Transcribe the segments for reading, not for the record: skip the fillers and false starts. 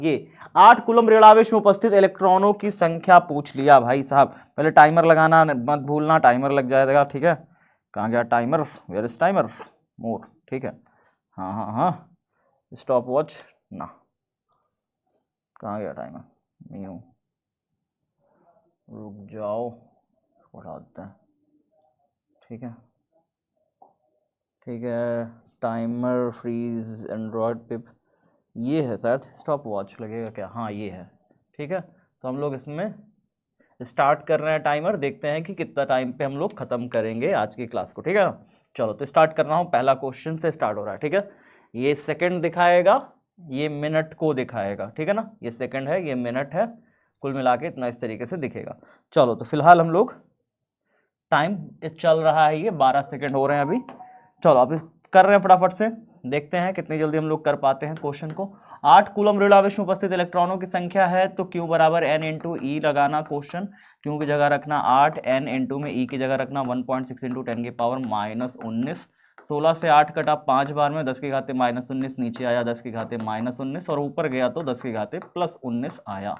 ये 8 कूलम ऋणावेश में उपस्थित इलेक्ट्रॉनों की संख्या पूछ लिया भाई साहब। पहले टाइमर लगाना मत भूलना, टाइमर लग जाएगा, ठीक है। कहाँ गया टाइमर, वेयर इज टाइमर, मोर, ठीक है। हाँ हाँ हाँ, स्टॉप वॉच ना, कहाँ गया टाइमर, म्यू, रुक जाओ, उठा देते हैं, ठीक है ठीक है। टाइमर फ्रीज एंड्रॉयड पिप, ये है शायद, स्टॉप वॉच लगेगा क्या, हाँ ये है, ठीक है। तो हम लोग इसमें स्टार्ट कर रहे हैं टाइमर, देखते हैं कि कितना टाइम पे हम लोग खत्म करेंगे आज की क्लास को, ठीक है ना। चलो तो स्टार्ट कर रहा हूँ, पहला क्वेश्चन से स्टार्ट हो रहा है, ठीक है। ये सेकंड दिखाएगा, ये मिनट को दिखाएगा, ठीक है ना। ये सेकंड है, ये मिनट है, कुल मिला के इतना इस तरीके से दिखेगा। चलो तो फिलहाल हम लोग टाइम चल रहा है, ये 12 सेकंड हो रहे हैं अभी। चलो अब कर रहे हैं फटाफट से, देखते हैं कितनी जल्दी हम लोग कर पाते हैं क्वेश्चन को। 8 कूलम ऋणावेश में उपस्थित इलेक्ट्रॉनों की संख्या है, तो Q बराबर n इंटू ई लगाना क्वेश्चन। Q की जगह रखना 8, n इंटू में E की जगह रखना 1.6 इंटू 10 की पावर -19। 16 से 8 कटा 5 बार में, 10 की घाते -19 नीचे आया, 10 की घाते -19 और ऊपर गया तो 10 की घाते +19 आया,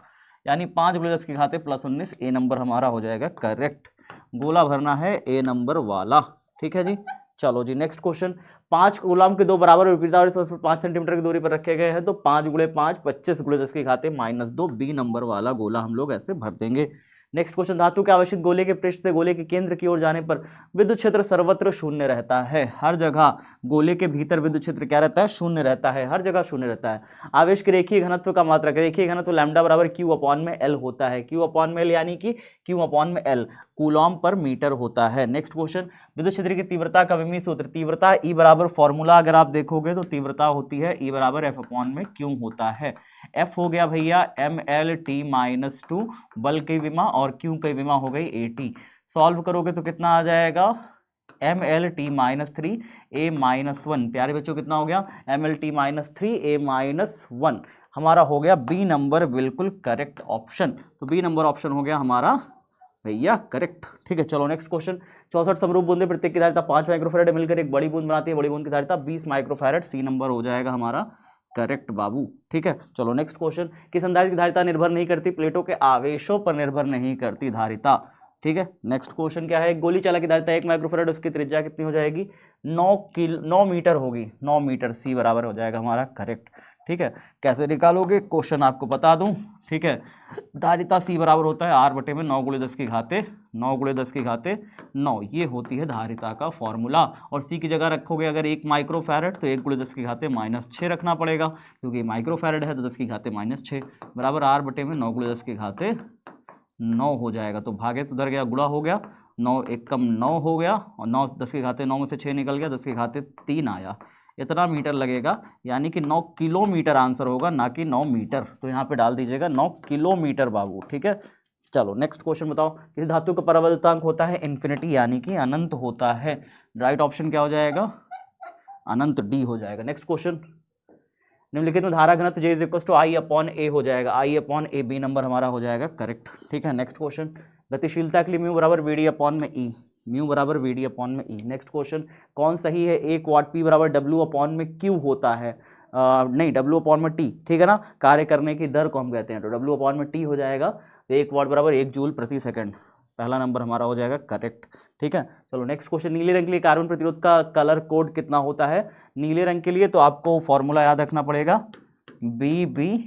यानी 5 × 10 की घाते +19। ए नंबर हमारा हो जाएगा करेक्ट। गोला भरना है ए नंबर वाला, ठीक है जी। चलो जी नेक्स्ट क्वेश्चन। 5 कूलम के दो बराबर विपरीत 5 सेंटीमीटर की दूरी पर रखे गए हैं, तो 5 × 5 25 × 10 की घाते -2, बी नंबर वाला गोला हम लोग ऐसे भर देंगे। Next question. धातु के आवेशित गोले के पृष्ठ से गोले के केंद्र की ओर जाने पर विद्युत क्षेत्र सर्वत्र शून्य रहता है। हर जगह गोले के भीतर विद्युत क्षेत्र क्या रहता है, शून्य रहता है, हर जगह शून्य रहता है। आवेश के रेखीय घनत्व का मात्रक, रेखीय घनत्व लैम्डा बराबर Q/L होता है। Q/L यानी कि Q/L कूलॉम पर मीटर होता है। Next question. विद्युत क्षेत्र की तीव्रता का विमीय सूत्र, तीव्रता E बराबर फॉर्मूला अगर आप देखोगे तो तीव्रता होती है E बराबर F/Q होता है। F हो गया भैया mLT-2 बल की विमा, और Q की विमा हो गई AT। सॉल्व करोगे तो कितना आ जाएगा, mLT-3 A-1। प्यारे बच्चों कितना हो गया, mLT-3 A-1 हमारा हो गया बी नंबर बिल्कुल करेक्ट ऑप्शन। तो बी नंबर ऑप्शन हो गया हमारा भैया करेक्ट, ठीक है। चलो नेक्स्ट क्वेश्चन। 64 समरूप बूंदे प्रत्येक की धारिता 5 माइक्रोफैरड मिलकर एक बड़ी बूंद बनाती है, बड़ी बूंद की धारिता 20 माइक्रोफैरड, सी नंबर हो जाएगा हमारा करेक्ट बाबू, ठीक है। चलो नेक्स्ट क्वेश्चन। किस अंदाज की धारिता निर्भर नहीं करती, प्लेटों के आवेशों पर निर्भर नहीं करती धारिता, ठीक है। नेक्स्ट क्वेश्चन क्या है, गोली चालक की धारिता 1 माइक्रोफैरड, उसकी त्रिज्या कितनी हो जाएगी, 9 मीटर होगी, 9 मीटर, सी बराबर हो जाएगा हमारा करेक्ट, ठीक है। कैसे निकालोगे क्वेश्चन आपको बता दूं, ठीक है। धारिता सी बराबर होता है R बटे में 9 × 10 की घाते 9 × 10 की घाते 9, ये होती है धारिता का फॉर्मूला। और सी की जगह रखोगे अगर 1 माइक्रोफैरड तो 1 × 10 की घाते -6 रखना पड़ेगा, क्योंकि माइक्रोफैरड है तो 10 की घाते -6 बराबर R बटे में 9 × 10 की घाते 9 हो जाएगा। तो भागे से उधर गया, गुणा हो गया, 9 एकम 9 हो गया, और 9 10 की घाते 9 में से 6 निकल गया, 10 की घाते 3 आया, इतना मीटर लगेगा, यानी कि 9 किलोमीटर आंसर होगा, ना कि 9 मीटर। तो यहाँ पे डाल दीजिएगा 9 किलोमीटर बाबू, ठीक है। चलो नेक्स्ट क्वेश्चन बताओ। किसी धातु का परावर्तनांक होता है इन्फिनिटी, यानी कि अनंत होता है। राइट ऑप्शन क्या हो जाएगा, अनंत, डी हो जाएगा। Next question. निम्नलिखित में धारा घनत्व J = I/A हो जाएगा, I/A, बी नंबर हमारा हो जाएगा करेक्ट, ठीक है। Next question. गतिशीलता के लिए म्यू बराबर VD/E, म्यू बराबर VD/E। Next question. कौन सही है, 1 वाट P बराबर W/Q होता है, नहीं W/T, ठीक है ना। कार्य करने की दर को हम कहते हैं, तो W/T हो जाएगा, 1 वाट बराबर 1 जूल प्रति सेकंड, पहला नंबर हमारा हो जाएगा करेक्ट, ठीक है। चलो नेक्स्ट क्वेश्चन। नीले रंग के लिए कार्बन प्रतिरोध का कलर कोड कितना होता है, नीले रंग के लिए तो आपको फॉर्मूला याद रखना पड़ेगा, BBROY,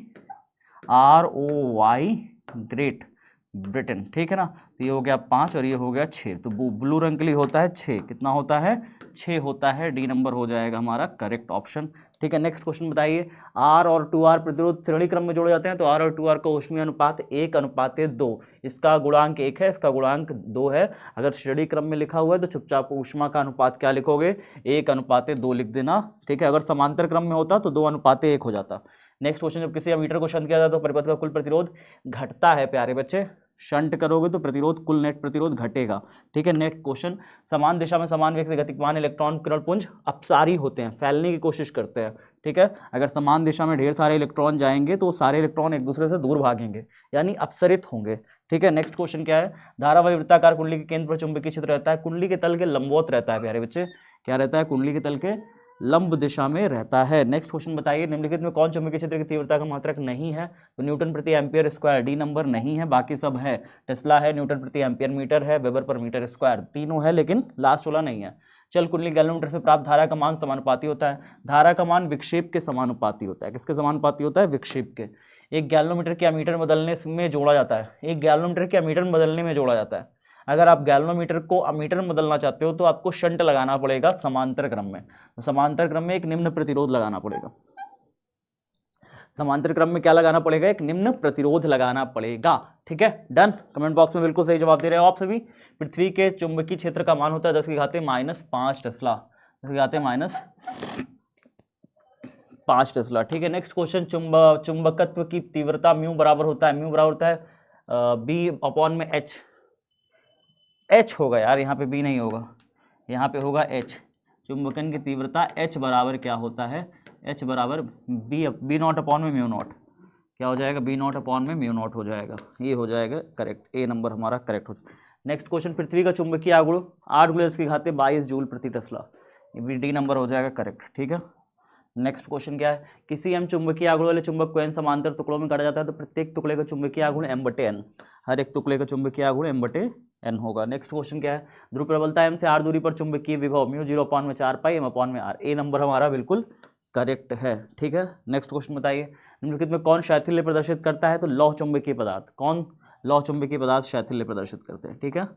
ग्रेट ब्रिटेन, ठीक है ना। तो ये हो गया 5 और ये हो गया 6, तो ब्लू रंग के लिए होता है 6, कितना होता है 6 होता है, डी नंबर हो जाएगा हमारा करेक्ट ऑप्शन, ठीक है। नेक्स्ट क्वेश्चन बताइए। R और 2R प्रतिरोध श्रेणी क्रम में जोड़े जाते हैं, तो R और 2R का ऊष्मीय अनुपात 1:2, इसका गुणांक 1 है, इसका गुणांक 2 है। अगर श्रेणी क्रम में लिखा हुआ है तो चुपचाप ऊष्मा का अनुपात क्या लिखोगे, 1:2 लिख देना, ठीक है। अगर समांतर क्रम में होता तो 2:1 हो जाता। Next question. जब किसी एमीटर को शंट किया जाता है तो परिपथ का कुल प्रतिरोध घटता है, प्यारे बच्चे, शंट करोगे तो प्रतिरोध, कुल नेट प्रतिरोध घटेगा, ठीक है। Next question. समान दिशा में समान वेग से गतिमान इलेक्ट्रॉन किरणपुंज अपसारी होते हैं, फैलने की कोशिश करते हैं, ठीक है। अगर समान दिशा में ढेर सारे इलेक्ट्रॉन जाएंगे तो सारे इलेक्ट्रॉन एक दूसरे से दूर भागेंगे, यानी अपसरित होंगे, ठीक है। नेक्स्ट क्वेश्चन क्या है। धारावाही वृत्ताकार कुंडली के केंद्र पर चुंबकीय क्षेत्र रहता है, कुंडली के तल के लंबवत रहता है, प्यारे बच्चे, क्या रहता है, कुंडली के तल के लंब दिशा में रहता है। नेक्स्ट क्वेश्चन बताइए, निम्नलिखित में कौन चुंबकीय क्षेत्र की तीव्रता का मात्रक नहीं है? तो न्यूटन प्रति एम्पियर स्क्वायर, डी नंबर नहीं है, बाकी सब है। टेस्ला है, न्यूटन प्रति एम्पियर मीटर है, वेबर पर मीटर स्क्वायर, तीनों है, लेकिन लास्ट वाला नहीं है। चल कुंडली गैल्वेनोमीटर से प्राप्त धारा का मान समानुपाती होता है। धारा का मान विक्षेप के समानुपाती होता है। किसके समानुपाती होता है? विक्षेप के। एक गैल्वेनोमीटर के एमीटर बदलने में जोड़ा जाता है, एक गैल्वेनोमीटर के एमीटर बदलने में जोड़ा जाता है। अगर आप गैल्वेनोमीटर को अमीटर में बदलना चाहते हो तो आपको शंट लगाना पड़ेगा समांतर क्रम में। तो समांतर क्रम में एक निम्न प्रतिरोध लगाना पड़ेगा। समांतर क्रम में क्या लगाना पड़ेगा? एक निम्न प्रतिरोध लगाना पड़ेगा। ठीक है, डन। कमेंट बॉक्स में बिल्कुल सही जवाब दे रहे हो आप सभी। पृथ्वी के चुंबकीय क्षेत्र का मान होता है 10⁻⁻5 टेस्ला, 10⁻5 टेस्ला। ठीक है, नेक्स्ट क्वेश्चन, चुंबकत्व की तीव्रता म्यू बराबर होता है, म्यू बराबर होता है बी अपॉन में एच। एच होगा यार, यहाँ पे बी नहीं होगा, यहाँ पे होगा एच। चुंबकन की तीव्रता एच बराबर क्या होता है? एच बराबर बी नॉट अपॉन में म्यू नॉट। क्या हो जाएगा? बी नॉट अपॉन में म्यू नॉट हो जाएगा। ये हो जाएगा करेक्ट, ए नंबर हमारा करेक्ट हो जाएगा। नेक्स्ट क्वेश्चन, पृथ्वी का चुंबकीय आघूर्ण 8×10⁻22 जूल प्रति टेस्ला, ये डी नंबर हो जाएगा करेक्ट। ठीक है, नेक्स्ट क्वेश्चन क्या है? किसी एम चुंबकीय आघूर्ण वाले चुंबक को एन समांतर टुकड़ों में काटा जाता है तो प्रत्येक टुकड़े का चुंबकीय आघूर्ण m/n, हर एक टुकड़े का चुंबकीय आघूर्ण m/n होगा। नेक्स्ट क्वेश्चन क्या है? ध्रुव प्रबलता m से r दूरी पर चुंबकीय विभव म्यू 0/4 पाई m/r, ए नंबर हमारा बिल्कुल करेक्ट है। ठीक है, नेक्स्ट क्वेश्चन बताइए, निम्नलिखित में कौन शैथिल्य प्रदर्शित करता है? तो लौह चुंबकीय पदार्थ। कौन? लौह चुंबकीय पदार्थ शैथिल्य प्रदर्शित करते हैं। ठीक है,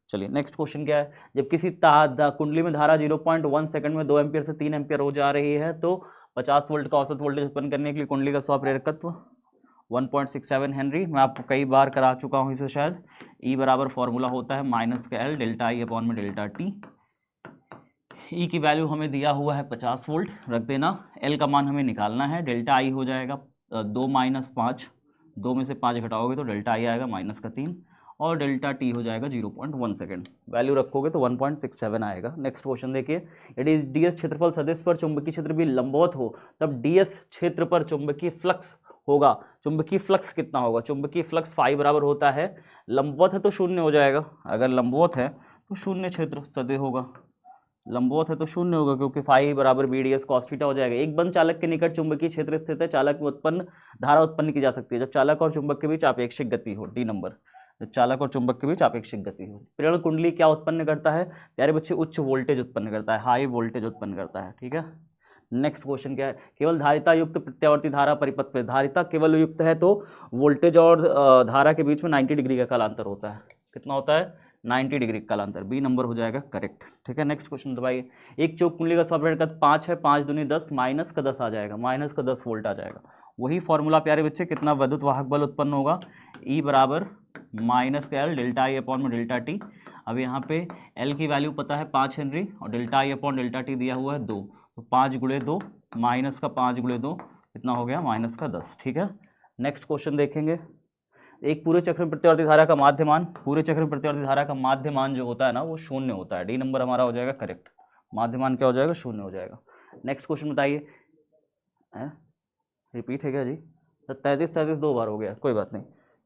चलिए नेक्स्ट क्वेश्चन क्या है? जब किसी कुंडली में धारा 0.1 सेकंड में 2 एम्पियर से 3 एम्पियर हो जा रही है तो 50 वोल्ट का औसत वोल्टेज उत्पन्न करने के लिए कुंडली का स्वप्रेरकत्व 1.67 हेनरी। मैं आपको कई बार करा चुका हूँ इसे शायद। E बराबर फॉर्मूला होता है -L डेल्टा I अपॉन में डेल्टा T। E की वैल्यू हमें दिया हुआ है 50 वोल्ट, रख देना। L का मान हमें निकालना है, डेल्टा I हो जाएगा 2 - 5, 2 में से 5 घटाओगे तो डेल्टा I आएगा -3 और डेल्टा T हो जाएगा 0.1 सेकेंड। वैल्यू रखोगे तो 1.67 आएगा। नेक्स्ट क्वेश्चन देखिए, यदि ds क्षेत्रफल सदिश पर चुंबकीय क्षेत्र भी लंबवत हो तब ds क्षेत्र पर चुंबकीय फ्लक्स होगा। चुंबकीय फ्लक्स कितना होगा? चुंबकीय फ्लक्स फाई बराबर होता है, लंबवत है तो शून्य हो जाएगा, अगर लंबवत है तो शून्य क्षेत्र सदैव होगा, लंबवत है तो शून्य होगा क्योंकि फाई बराबर BDS cos थीटा हो जाएगा। एक बंद चालक के निकट चुंबकीय क्षेत्र स्थित है, चालक में उत्पन्न धारा उत्पन्न की जा सकती है जब चालक और चुंबक के बीच आपेक्षिक गति हो, डी नंबर। जब चालक और चुंबक के बीच आपेक्षिक गति हो। प्रेरण कुंडली क्या उत्पन्न करता है प्यारे बच्चे? उच्च वोल्टेज उत्पन्न करता है, हाई वोल्टेज उत्पन्न करता है। ठीक है, नेक्स्ट क्वेश्चन क्या है? केवल धारिता युक्त प्रत्यावर्ती धारा परिपथ पे, धारिता केवल युक्त है तो वोल्टेज और धारा के बीच में 90 डिग्री का कालांतर होता है। कितना होता है? 90 डिग्री का कालांतर, बी नंबर हो जाएगा करेक्ट। ठीक है, नेक्स्ट क्वेश्चन दबाइए। एक चौक कुंडली का स्वप्रेरकत्व 5 है, 5 दूनी 10 माइनस का 10 आ जाएगा, माइनस का 10 वोल्ट आ जाएगा। वही फॉर्मूला प्यारे बच्चे, कितना विद्युत वाहक बल उत्पन्न होगा? E बराबर -L डेल्टा I अपॉन में डेल्टा T। अब यहाँ पे L की वैल्यू पता है 5 हेनरी और delta I upon delta T दिया हुआ है 2, तो 5 × 2 माइनस का 5 × 2 कितना हो गया? माइनस का 10। ठीक है, नेक्स्ट क्वेश्चन देखेंगे। एक पूरे चक्र में प्रत्यावर्ती धारा का माध्यमान, पूरे चक्र में प्रत्यावर्ती धारा का माध्यमान जो होता है ना वो शून्य होता है, डी नंबर हमारा हो जाएगा करेक्ट। माध्यमान क्या हो जाएगा? शून्य हो जाएगा। नेक्स्ट क्वेश्चन बताइए, रिपीट है क्या जी? 33 2 बार हो गया, कोई बात नहीं।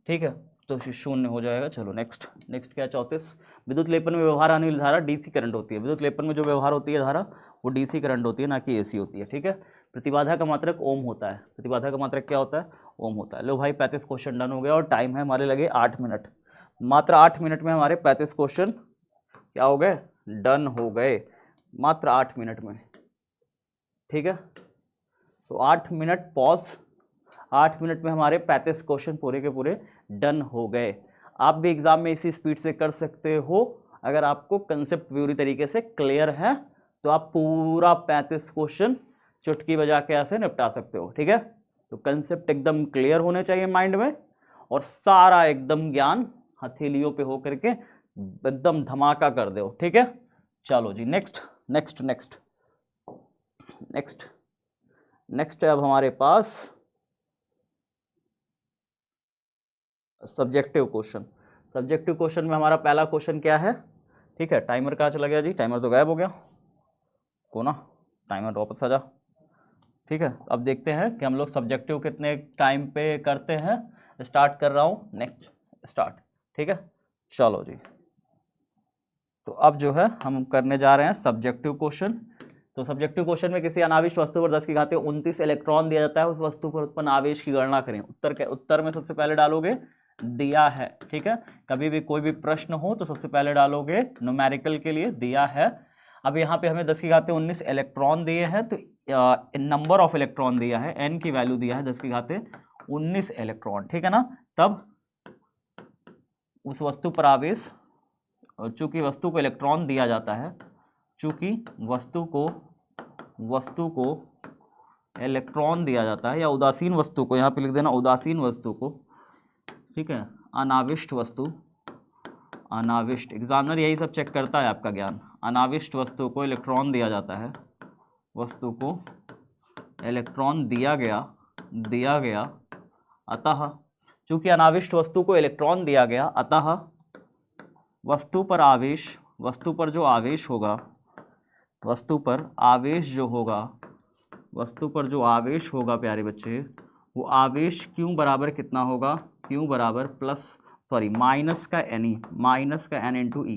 ठीक है, तो शून्य हो जाएगा। चलो नेक्स्ट क्या? 34, विद्युत लेपन में व्यवहार आने वाली धारा डीसी करंट होती है। विद्युत लेपन में जो व्यवहार होती है धारा वो डीसी करंट होती है, ना कि एसी होती है। ठीक है, प्रतिबाधा का मात्रक ओम होता है। प्रतिबाधा का मात्रक क्या होता है? ओम होता है। लो भाई 35 क्वेश्चन डन हो गया और टाइम है हमारे लगे 8 मिनट। मात्र 8 मिनट में हमारे 35 क्वेश्चन क्या हो गए? डन हो गए, मात्र 8 मिनट में। ठीक है, तो 8 मिनट पॉज, 8 मिनट में हमारे 35 क्वेश्चन पूरे के पूरे डन हो गए। आप भी एग्जाम में इसी स्पीड से कर सकते हो। अगर आपको कंसेप्ट पूरी तरीके से क्लियर है तो आप पूरा 35 क्वेश्चन चुटकी बजा के ऐसे निपटा सकते हो। ठीक है, तो कंसेप्ट एकदम क्लियर होने चाहिए माइंड में और सारा एकदम ज्ञान हथेलियों पे हो करके एकदम धमाका कर दो। ठीक है, चलो जी next next next next next है अब हमारे पास सब्जेक्टिव क्वेश्चन। सब्जेक्टिव क्वेश्चन में हमारा पहला क्वेश्चन क्या है? ठीक है, टाइमर कहाँ चला गया जी? टाइमर तो गायब हो गया को ना, टाइमर वापस आ जा। ठीक है, अब देखते हैं कि हम लोग सब्जेक्टिव कितने टाइम पे करते हैं। स्टार्ट कर रहा हूँ, नेक्स्ट स्टार्ट। ठीक है, चलो जी। तो अब जो है हम करने जा रहे हैं सब्जेक्टिव क्वेश्चन। तो सब्जेक्टिव क्वेश्चन में किसी अनाविष्ट वस्तु पर 10⁻29 इलेक्ट्रॉन दिया जाता है, उस वस्तु पर उत्पन्न आवेश की गणना करें। उत्तर में सबसे पहले डालोगे दिया है, ठीक है। कभी भी कोई भी प्रश्न हो तो सबसे पहले डालोगे न्यूमेरिकल के लिए दिया है। अब यहाँ पे हमें 10⁻19 इलेक्ट्रॉन दिए हैं, तो नंबर ऑफ इलेक्ट्रॉन दिया है, एन की वैल्यू दिया है 10⁻19 इलेक्ट्रॉन, ठीक है ना। तब उस वस्तु पर आवेश, चूंकि वस्तु को इलेक्ट्रॉन दिया जाता है, चूंकि वस्तु को इलेक्ट्रॉन दिया जाता है, या उदासीन वस्तु को, यहाँ पे लिख देना उदासीन वस्तु को, ठीक है, अनाविष्ट वस्तु, अनाविष्ट, एग्जामिनर यही सब चेक करता है आपका ज्ञान। अनाविष्ट वस्तु को इलेक्ट्रॉन दिया जाता है, वस्तु को इलेक्ट्रॉन दिया गया, अतः चूंकि अनाविष्ट वस्तु को इलेक्ट्रॉन दिया गया, अतः वस्तु पर जो आवेश होगा, वस्तु पर जो आवेश होगा प्यारे बच्चे, वो आवेश Q बराबर कितना होगा, Q बराबर माइनस का n इंटू ई।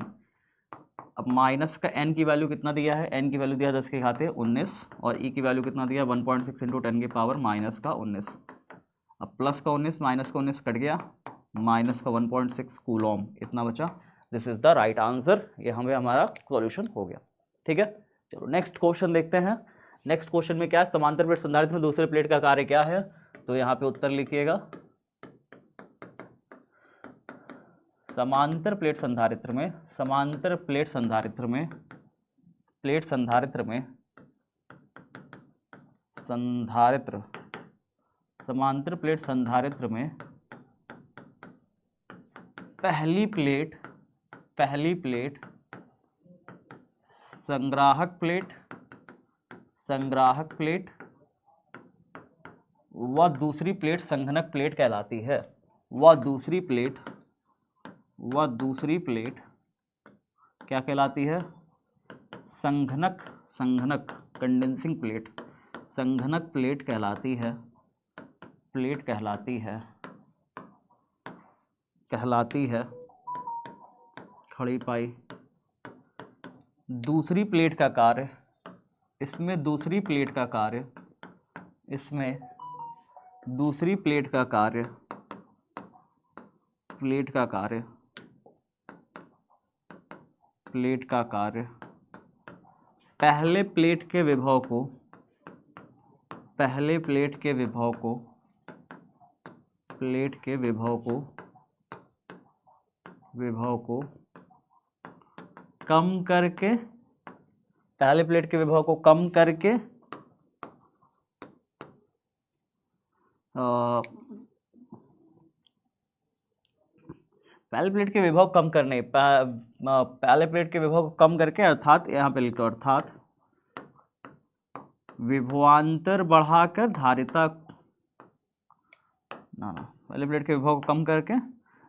अब माइनस का n की वैल्यू कितना दिया है, n की वैल्यू दिया 10⁻19 और e की वैल्यू कितना दिया 1.6 इंटू 10⁻−19। अब प्लस का 19 माइनस का 19 कट गया, माइनस का 1.6 कूलॉम इतना बचा। This is the right answer. ये हमारा सॉल्यूशन हो गया, ठीक है। चलो नेक्स्ट क्वेश्चन देखते हैं। नेक्स्ट क्वेश्चन में क्या है, समांतर प्लेट संधारित्र में दूसरे प्लेट का कार्य क्या है। तो यहाँ पे उत्तर लिखिएगा, समांतर प्लेट संधारित्र में पहली प्लेट संग्राहक प्लेट व दूसरी प्लेट संघनक प्लेट कहलाती है। व दूसरी प्लेट क्या कहलाती है, संघनक कंडेंसिंग प्लेट, संघनक प्लेट कहलाती है। खड़ी पाई। दूसरी प्लेट का कार्य, इसमें दूसरी प्लेट का कार्य पहले प्लेट के विभव को कम करके, पहले प्लेट के विभव को कम करके पहले प्लेट के विभव कम करने, पहले प्लेट के विभव को कम करके, अर्थात यहाँ पे लिखो, अर्थात विभवांतर बढ़ाकर धारिता, पहले प्लेट के विभव को कम करके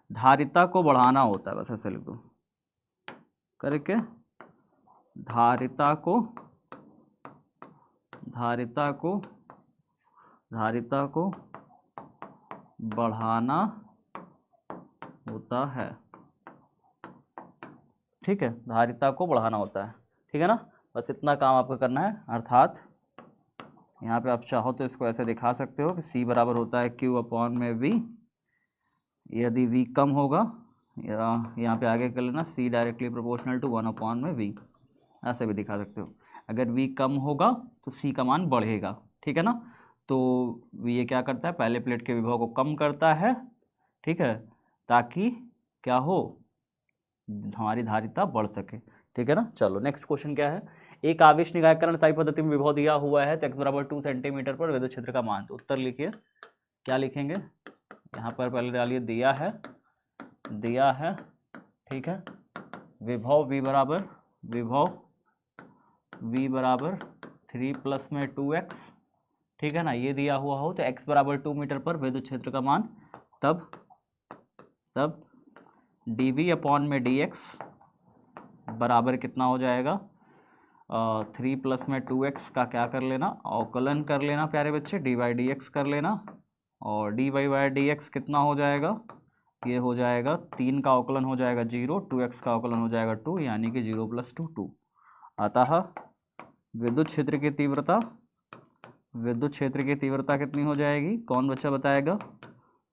धारिता को बढ़ाना होता है, बस ऐसे लिख दो, करके धारिता को बढ़ाना होता है, ठीक है, धारिता को बढ़ाना होता है, ठीक है ना। बस इतना काम आपको करना है। अर्थात यहाँ पे आप चाहो तो इसको ऐसे दिखा सकते हो कि C बराबर होता है Q अपॉन में V, यदि V कम होगा, या यहाँ पे आगे कर लेना C directly proportional to 1 upon में V, ऐसे भी दिखा सकते हो। अगर V कम होगा तो C का मान बढ़ेगा, ठीक है ना। तो ये क्या करता है, पहले प्लेट के विभव को कम करता है, ठीक है, ताकि क्या हो, हमारी धारिता बढ़ सके, ठीक है ना। चलो नेक्स्ट क्वेश्चन क्या है, एक आवेश निकायकरण साई पद्धति में विभव दिया हुआ है, तो x बराबर 2 सेंटीमीटर पर विद्युत क्षेत्र का मान। तो उत्तर लिखिए, क्या लिखेंगे, यहाँ पर पहले डालिए दिया है, ठीक है, विभव v बराबर 3 प्लस में 2x, ठीक है ना, ये दिया हुआ हो तो x बराबर 2 मीटर पर विद्युत क्षेत्र का मान, तब dv अपॉन में dx बराबर कितना हो जाएगा, 3 प्लस में 2x का क्या कर लेना, अवकलन कर लेना प्यारे बच्चे, dy dx कर लेना, और dy बाई dx कितना हो जाएगा, ये हो जाएगा 3 का अवकलन हो जाएगा 0, 2x का अवकलन हो जाएगा 2, यानी कि 0 + 2 2। अतः विद्युत क्षेत्र की तीव्रता, विद्युत क्षेत्र की तीव्रता कितनी हो जाएगी, कौन बच्चा बताएगा।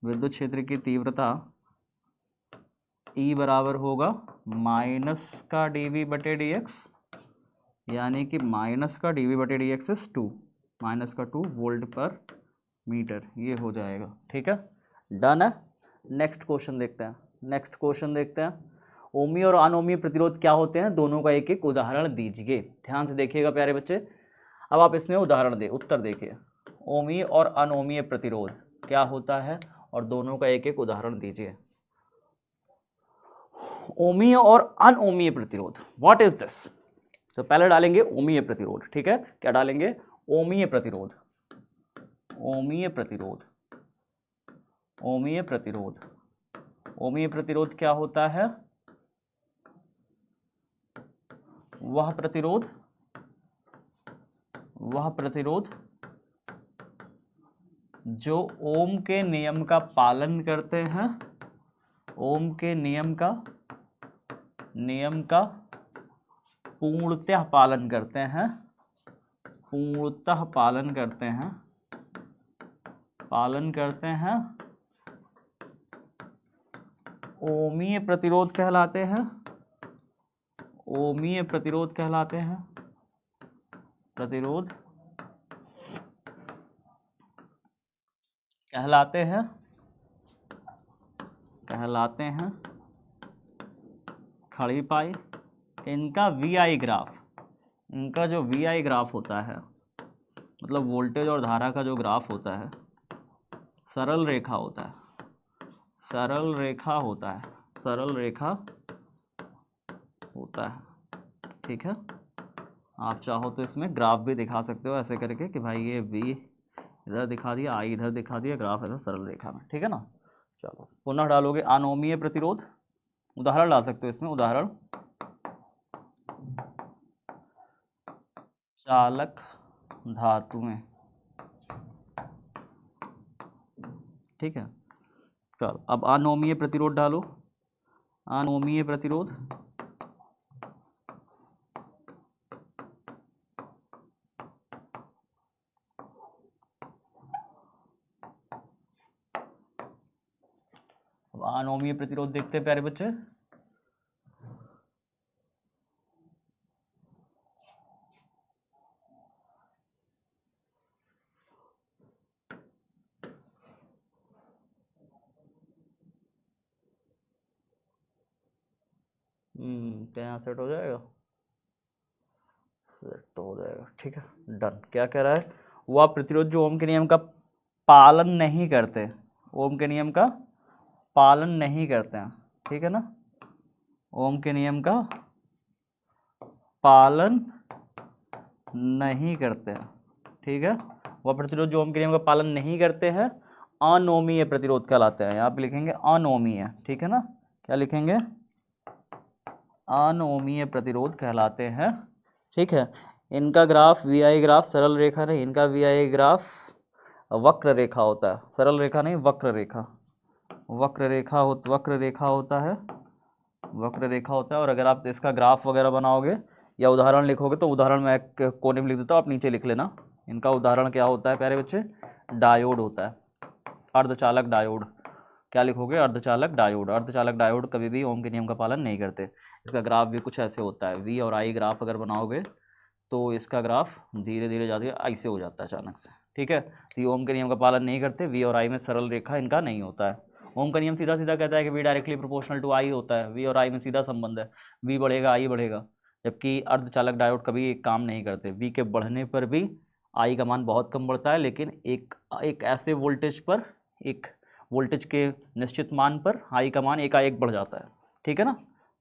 विद्युत क्षेत्र की तीव्रता E बराबर होगा माइनस का dV बटे dx, यानी कि माइनस का dV बटे dx इज 2, माइनस का 2 वोल्ट पर मीटर, ये हो जाएगा। ठीक है, डन है। नेक्स्ट क्वेश्चन देखते हैं, नेक्स्ट क्वेश्चन देखते हैं। ओमी और अनोमी प्रतिरोध क्या होते हैं, दोनों का एक एक उदाहरण दीजिए। ध्यान से देखिएगा प्यारे बच्चे, अब आप इसमें उदाहरण दे उत्तर देखिए। ओमी और अनोमीय प्रतिरोध क्या होता है और दोनों का एक एक उदाहरण दीजिए। ओमीय और अनओमीय प्रतिरोध, व्हाट इज दिस। तो पहले डालेंगे ओमीय प्रतिरोध, ठीक है, क्या डालेंगे, ओमीय प्रतिरोध, ओमीय प्रतिरोध, ओमीय प्रतिरोध। ओमीय प्रतिरोध क्या होता है, वह प्रतिरोध जो ओम के नियम का पालन करते हैं, ओम के नियम का पूर्णतः पालन करते हैं, पूर्णतः पालन करते हैं, ओमीय प्रतिरोध कहलाते हैं, ओमीय प्रतिरोध कहलाते हैं, प्रतिरोध कहलाते हैं खड़ी पाई। इनका VI ग्राफ, इनका जो VI ग्राफ होता है, मतलब वोल्टेज और धारा का जो ग्राफ होता है, सरल रेखा होता है, सरल रेखा होता है, सरल रेखा होता है। ठीक है, आप चाहो तो इसमें ग्राफ भी दिखा सकते हो ऐसे करके कि भाई ये V इधर दिखा दिया, I इधर दिखा दिया, ग्राफ ऐसा सरल रेखा में। ठीक है ना, चलो पुनः डालोगे अनोमीय प्रतिरोध, उदाहरण डाल सकते हो इसमें, उदाहरण चालक धातुएं। ठीक है, चलो अब अनोमीय प्रतिरोध डालो, अनोमीय प्रतिरोध, अब अनोमीय प्रतिरोध देखते हैं प्यारे बच्चे। क्या सेट हो जाएगा, सेट हो जाएगा। ठीक है, डन। क्या कह रहा है, वह प्रतिरोध जो ओम के नियम का पालन नहीं करते, ओम के नियम का पालन नहीं करते हैं। ठीक है ना, ओम के नियम का पालन नहीं करते हैं। ठीक है, वह प्रतिरोध जो ओम के नियम का पालन नहीं करते हैं अनोमीय प्रतिरोध कहलाते हैं। यहाँ पे लिखेंगे अनोमीय। ठीक है ना, क्या लिखेंगे, अनोमीय प्रतिरोध कहलाते हैं। ठीक है, इनका ग्राफ VI ग्राफ सरल रेखा नहीं, इनका VI ग्राफ वक्र रेखा होता है, सरल रेखा नहीं, वक्र रेखा, वक्र रेखा होता है, वक्र रेखा होता है। और अगर आप इसका ग्राफ वगैरह बनाओगे या उदाहरण लिखोगे तो उदाहरण मैं एक कोने में लिख देता हूँ, आप नीचे लिख लेना। इनका उदाहरण क्या होता है प्यारे बच्चे, डायोड होता है, अर्धचालक डायोड। क्या लिखोगे, अर्धचालक डायोड। अर्धचालक डायोड कभी भी ओम के नियम का पालन नहीं करते। इसका ग्राफ भी कुछ ऐसे होता है, V और I ग्राफ अगर बनाओगे तो इसका ग्राफ धीरे धीरे जाके ऐसे हो जाता है अचानक से। ठीक है, तो ये ओम के नियम का पालन नहीं करते, V और I में सरल रेखा इनका नहीं होता है। ओम का नियम सीधा सीधा कहता है कि V directly proportional to I होता है, V और I में सीधा संबंध है, V बढ़ेगा I बढ़ेगा। जबकि अर्धचालक डायोड कभी एक काम नहीं करते, V के बढ़ने पर भी I का मान बहुत कम बढ़ता है, लेकिन एक ऐसे वोल्टेज पर, एक वोल्टेज के निश्चित मान पर I का मान एकाएक बढ़ जाता है। ठीक है ना,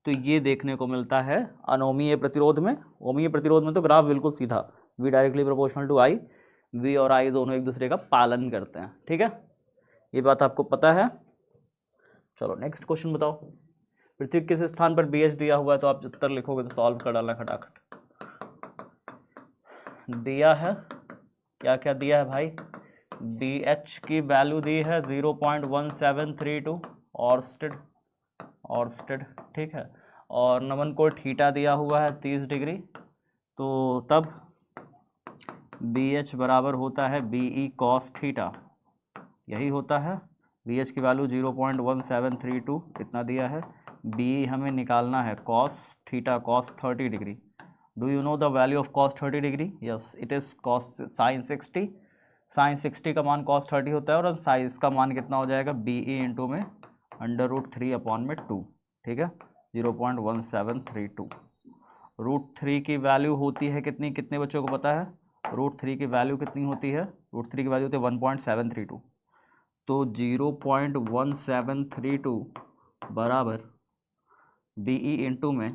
तो ये देखने को मिलता है अनोमीय प्रतिरोध में। ओमीय प्रतिरोध में तो ग्राफ बिल्कुल सीधा, V directly proportional to I, V और I दोनों एक दूसरे का पालन करते हैं। ठीक है, ये बात आपको पता है। चलो नेक्स्ट क्वेश्चन बताओ। पृथ्वी किस स्थान पर BH दिया हुआ है, तो आप उत्तर लिखोगे तो सॉल्व कर डालना खटाखट। दिया है, क्या क्या दिया है भाई, BH की वैल्यू दी है 0.1732 ऑर्स्टेड। ठीक है, और नमन को थीटा दिया हुआ है 30 डिग्री, तो तब बी एच बराबर होता है बी ई कॉस थीटा, यही होता है। बी एच की वैल्यू 0.1732 इतना दिया है। बी ई हमें निकालना है cos theta cos 30 degree. Do you know the value of cos 30 degree? Yes it is cos sine 60। Sine 60 का मान cos 30 होता है और साइन इसका मान कितना हो जाएगा बी ई इंटू में √3/2, ठीक है 0.1732। √3 की वैल्यू होती है कितनी, कितने बच्चों को पता है? √3 की वैल्यू कितनी होती है? √3 की वैल्यू होती है 1.732। तो 0.1732 बराबर बी ई इंटू में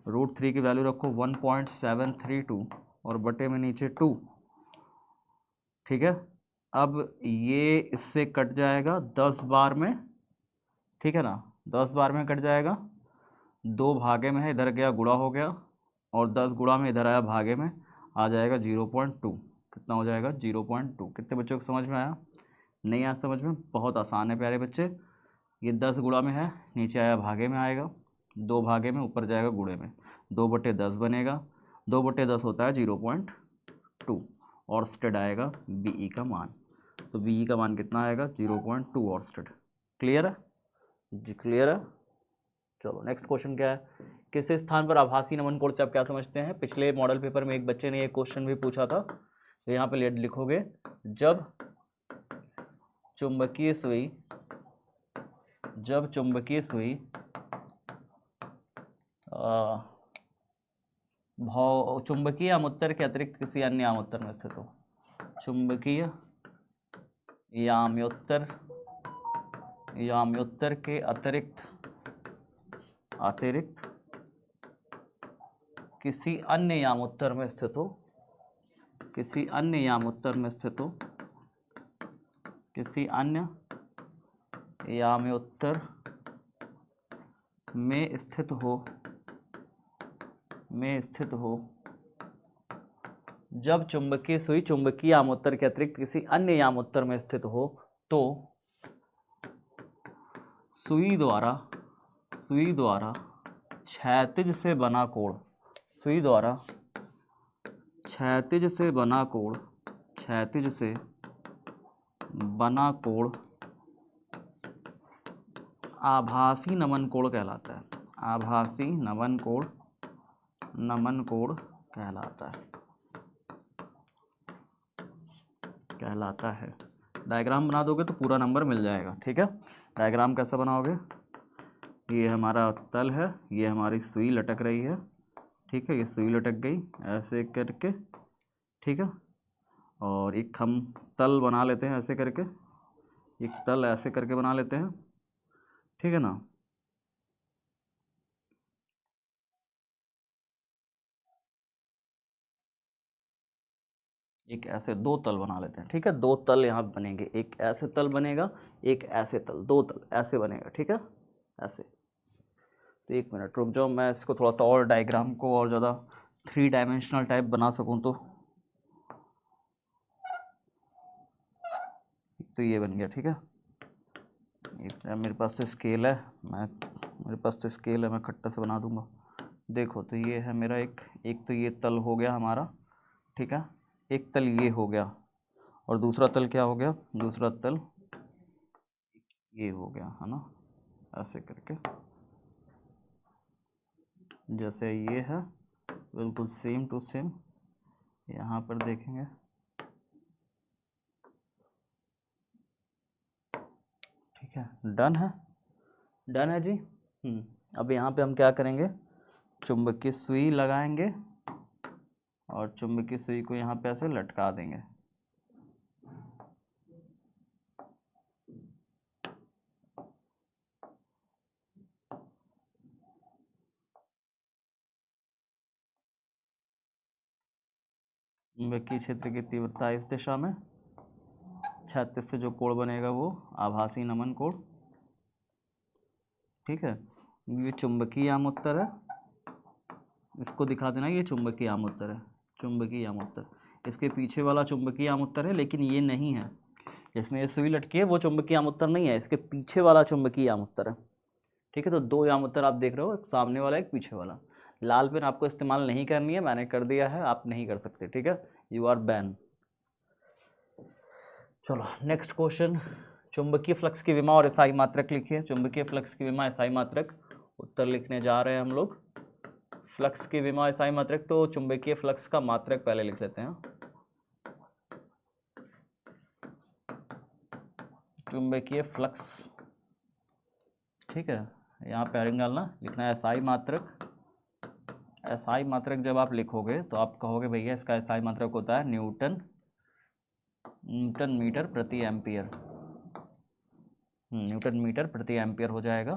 √3 की वैल्यू रखो 1.732 और बटे में नीचे 2, ठीक है। अब ये इससे कट जाएगा 10 बार में, ठीक है ना, 10 बार में कट जाएगा। 2 भागे में है, इधर गया गुणा हो गया और 10 गुणा में इधर आया भागे में, आ जाएगा 0.2। कितना हो जाएगा 0.2। कितने बच्चों को समझ में आया? नहीं आया समझ में? बहुत आसान है प्यारे बच्चे। ये 10 गुणा में है, नीचे आया भागे में आएगा, 2 भागे में ऊपर जाएगा गुणे में, 2/10 बनेगा। 2/10 होता है 0.2 और स्टेड आएगा बीई का मान। तो बीई का मान कितना आएगा 0.2 और स्टेड। क्लियर है जी? क्लियर है। चलो नेक्स्ट क्वेश्चन क्या है? किस स्थान पर आभासी नमन कोण से आप क्या समझते हैं? पिछले मॉडल पेपर में एक बच्चे ने ये क्वेश्चन भी पूछा था, तो यहाँ पे लिखोगे जब चुंबकीय सुई चुंबकीय आमुत्तर के अतिरिक्त किसी अन्य आमुत्तर में स्थित हो। चुंबकीय याम्योत्तर के अतिरिक्त किसी अन्य यामोत्तर में स्थित हो, किसी अन्य यामोत्तर में स्थित हो, किसी अन्य याम्योत्तर में स्थित हो, जब चुंबकीय सुई चुंबकीय यामोत्तर के अतिरिक्त किसी अन्य यामोत्तर में स्थित हो तो सुई द्वारा क्षैतिज से बना कोण, सुई द्वारा क्षैतिज से बना कोण आभासी नमन कोण कहलाता है। आभासी नमन कोण कहलाता है। डायग्राम बना दोगे तो पूरा नंबर मिल जाएगा, ठीक है। डायग्राम कैसा बनाओगे? ये हमारा तल है, ये हमारी सुई लटक रही है, ठीक है, ये सुई लटक गई ऐसे करके, ठीक है। और एक हम तल बना लेते हैं ऐसे करके, एक तल ऐसे करके बना लेते हैं, ठीक है ना। एक ऐसे 2 तल बना लेते हैं, ठीक है। 2 तल यहाँ बनेंगे, एक ऐसे तल बनेगा, एक ऐसे तल, 2 तल ऐसे बनेगा, ठीक है, ऐसे। तो 1 मिनट रुक जाओ, मैं इसको थोड़ा सा और डायग्राम को और ज़्यादा 3 डायमेंशनल टाइप बना सकूँ तो ये बन गया, ठीक है। मेरे पास तो स्केल है, मैं खट्टा से बना दूंगा। देखो तो ये है मेरा एक तो ये तल हो गया हमारा, ठीक है, एक तल ये हो गया और दूसरा तल क्या हो गया? दूसरा तल ये हो गया, है ना, ऐसे करके, जैसे ये है बिल्कुल सेम टू सेम। यहाँ पर देखेंगे, ठीक है, डन है जी। अब यहाँ पे हम क्या करेंगे? चुंबकीय सुई लगाएंगे और चुंबकीय सुई को यहाँ पे ऐसे लटका देंगे। चुंबकीय क्षेत्र की तीव्रता इस दिशा में, क्षैतिज से जो कोण बनेगा वो आभासी नमन कोण, ठीक है। ये चुंबकीय यामोत्तर है, इसको दिखा देना, ये चुंबकीय यामोत्तर है, चुंबकीय यामोत्तर। इसके पीछे वाला चुंबकीय यामोत्तर है, लेकिन ये नहीं है, इसमें ये सुई लटकी है, वो चुंबकीय यामोत्तर नहीं है, इसके पीछे वाला चुंबकीय यामोत्तर है, ठीक है। तो 2 यामोत्तर आप देख रहे हो, एक सामने वाला एक पीछे वाला। लाल पेन आपको इस्तेमाल नहीं करनी है, मैंने कर दिया है, आप नहीं कर सकते, ठीक है, यू आर बैन। चलो नेक्स्ट क्वेश्चन, चुंबकीय फ्लक्स की विमा और एसआई मात्रक लिखिए। चुंबकीय फ्लक्स की विमा एसआई मात्रक, उत्तर लिखने जा रहे हैं हम लोग। फ्लक्स की विमा एसआई मात्रक, तो चुंबकीय फ्लक्स का मात्रक पहले लिख लेते हैं। चुंबकीय फ्लक्स, ठीक है, यहाँ पे हेडिंग डालना, लिखना है एसआई मात्रक। एसआई मात्रक जब आप लिखोगे तो आप कहोगे भैया इसका एसआई मात्रक होता है न्यूटन मीटर प्रति एम्पियर। न्यूटन मीटर प्रति एम्पियर हो जाएगा,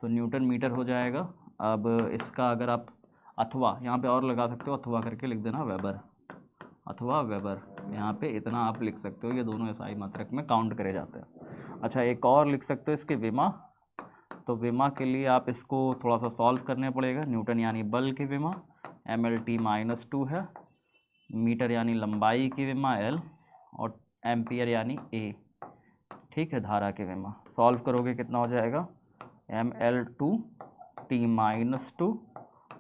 तो न्यूटन मीटर हो जाएगा। अब इसका अगर आप अथवा यहाँ पे और लगा सकते हो, अथवा करके लिख देना वेबर, अथवा वेबर, यहाँ पे इतना आप लिख सकते हो, ये दोनों एसआई मात्रक में काउंट करे जाते हैं। अच्छा एक और लिख सकते हो इसकी विमा, तो विमा के लिए आप इसको थोड़ा सा सॉल्व करने पड़ेगा। न्यूटन यानी बल की विमा, MLT-2 है, मीटर यानी लंबाई की विमा L, और एम्पियर यानी A, ठीक है, धारा की विमा। सॉल्व करोगे कितना हो जाएगा, ML2T-2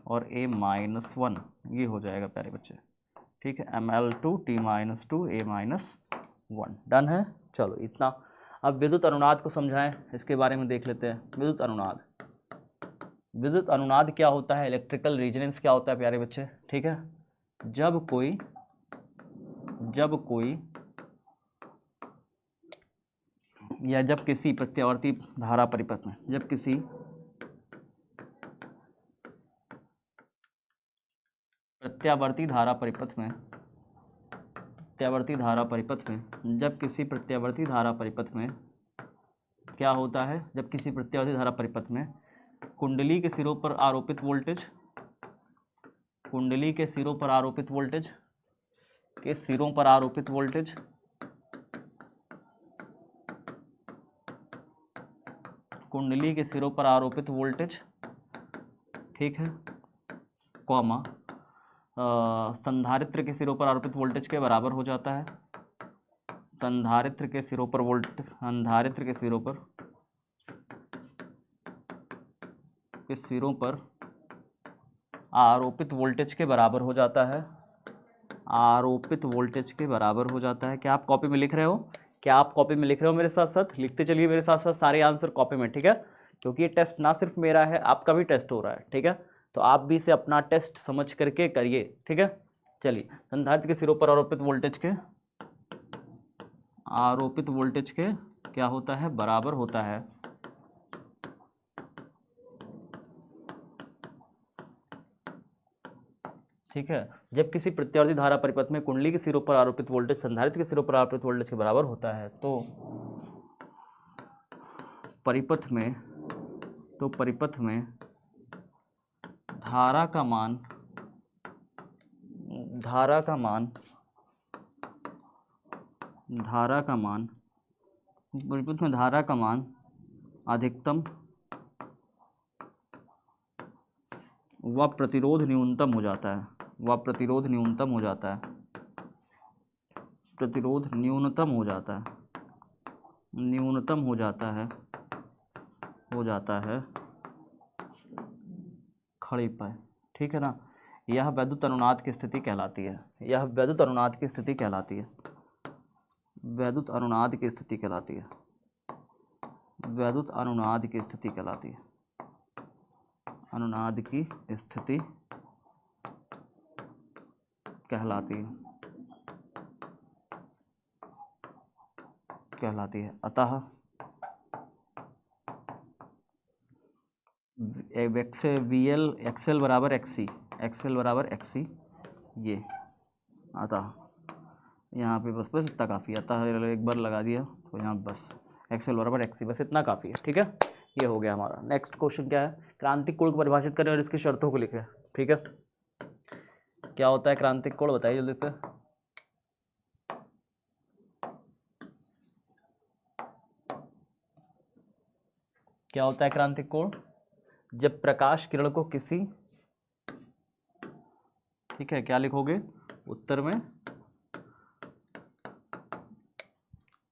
और A-1, ये हो जाएगा प्यारे बच्चे, ठीक है, ML2T-2 A-1, डन है। चलो इतना। अब विद्युत अनुनाद को समझाएं, इसके बारे में देख लेते हैं। विद्युत अनुनाद, विद्युत अनुनाद क्या होता है, इलेक्ट्रिकल रेजोनेंस क्या होता है प्यारे बच्चे, ठीक है, जब कोई या जब किसी प्रत्यावर्ती धारा परिपथ में, जब किसी प्रत्यावर्ती धारा परिपथ में, जब किसी प्रत्यावर्ती धारा परिपथ में क्या होता है, जब किसी प्रत्यावर्ती धारा परिपथ में कुंडली के सिरों पर आरोपित वोल्टेज, कुंडली के सिरों पर आरोपित वोल्टेज, के सिरों पर आरोपित वोल्टेज, कुंडली के सिरों पर आरोपित वोल्टेज, ठीक है, कॉमा संधारित्र के सिरों पर आरोपित वोल्टेज के बराबर हो जाता है। संधारित्र के सिरों पर वोल्टेज, संधारित्र के सिरों पर, के सिरों पर आरोपित वोल्टेज के बराबर हो जाता है, आरोपित वोल्टेज के बराबर हो जाता है। क्या आप कॉपी में लिख रहे हो, क्या आप कॉपी में लिख रहे हो मेरे साथ साथ, लिखते चलिए मेरे साथ साथ सारे आंसर कॉपी में, ठीक है, क्योंकि ये टेस्ट ना सिर्फ मेरा है, आपका भी टेस्ट हो रहा है, ठीक है, तो आप भी इसे अपना टेस्ट समझ करके करिए, ठीक है। चलिए, संधारित्र के सिरों पर आरोपित वोल्टेज के, आरोपित वोल्टेज के क्या होता है, बराबर होता है, ठीक है, जब किसी प्रत्यावर्ती धारा परिपथ में कुंडली के सिरों पर आरोपित वोल्टेज संधारित्र के सिरों पर आरोपित वोल्टेज के बराबर होता है, तो परिपथ में, धारा का मान, परिपथ में धारा का मान अधिकतम व प्रतिरोध न्यूनतम हो जाता है, प्रतिरोध न्यूनतम हो जाता है, खड़ी पर, ठीक है ना। यह विद्युत अनुनाद की स्थिति कहलाती है, विद्युत अनुनाद की स्थिति कहलाती है, विद्युत अनुनाद की स्थिति कहलाती है, अनुनाद की स्थिति कहलाती है। अतः VL XL बराबर XC, ये, अतः यहाँ पे बस इतना काफ़ी, अतः एक बार लगा दिया तो यहाँ बस XL बराबर XC, बस इतना काफ़ी है, ठीक है, ये हो गया हमारा। नेक्स्ट क्वेश्चन क्या है, क्रांतिक कोण को परिभाषित करें और इसकी शर्तों को लिखें, ठीक है। क्या होता है क्रांतिक कोण, बताइए जल्दी से। क्या होता है क्रांतिक कोण, जब प्रकाश किरण को किसी, ठीक है, क्या लिखोगे उत्तर में,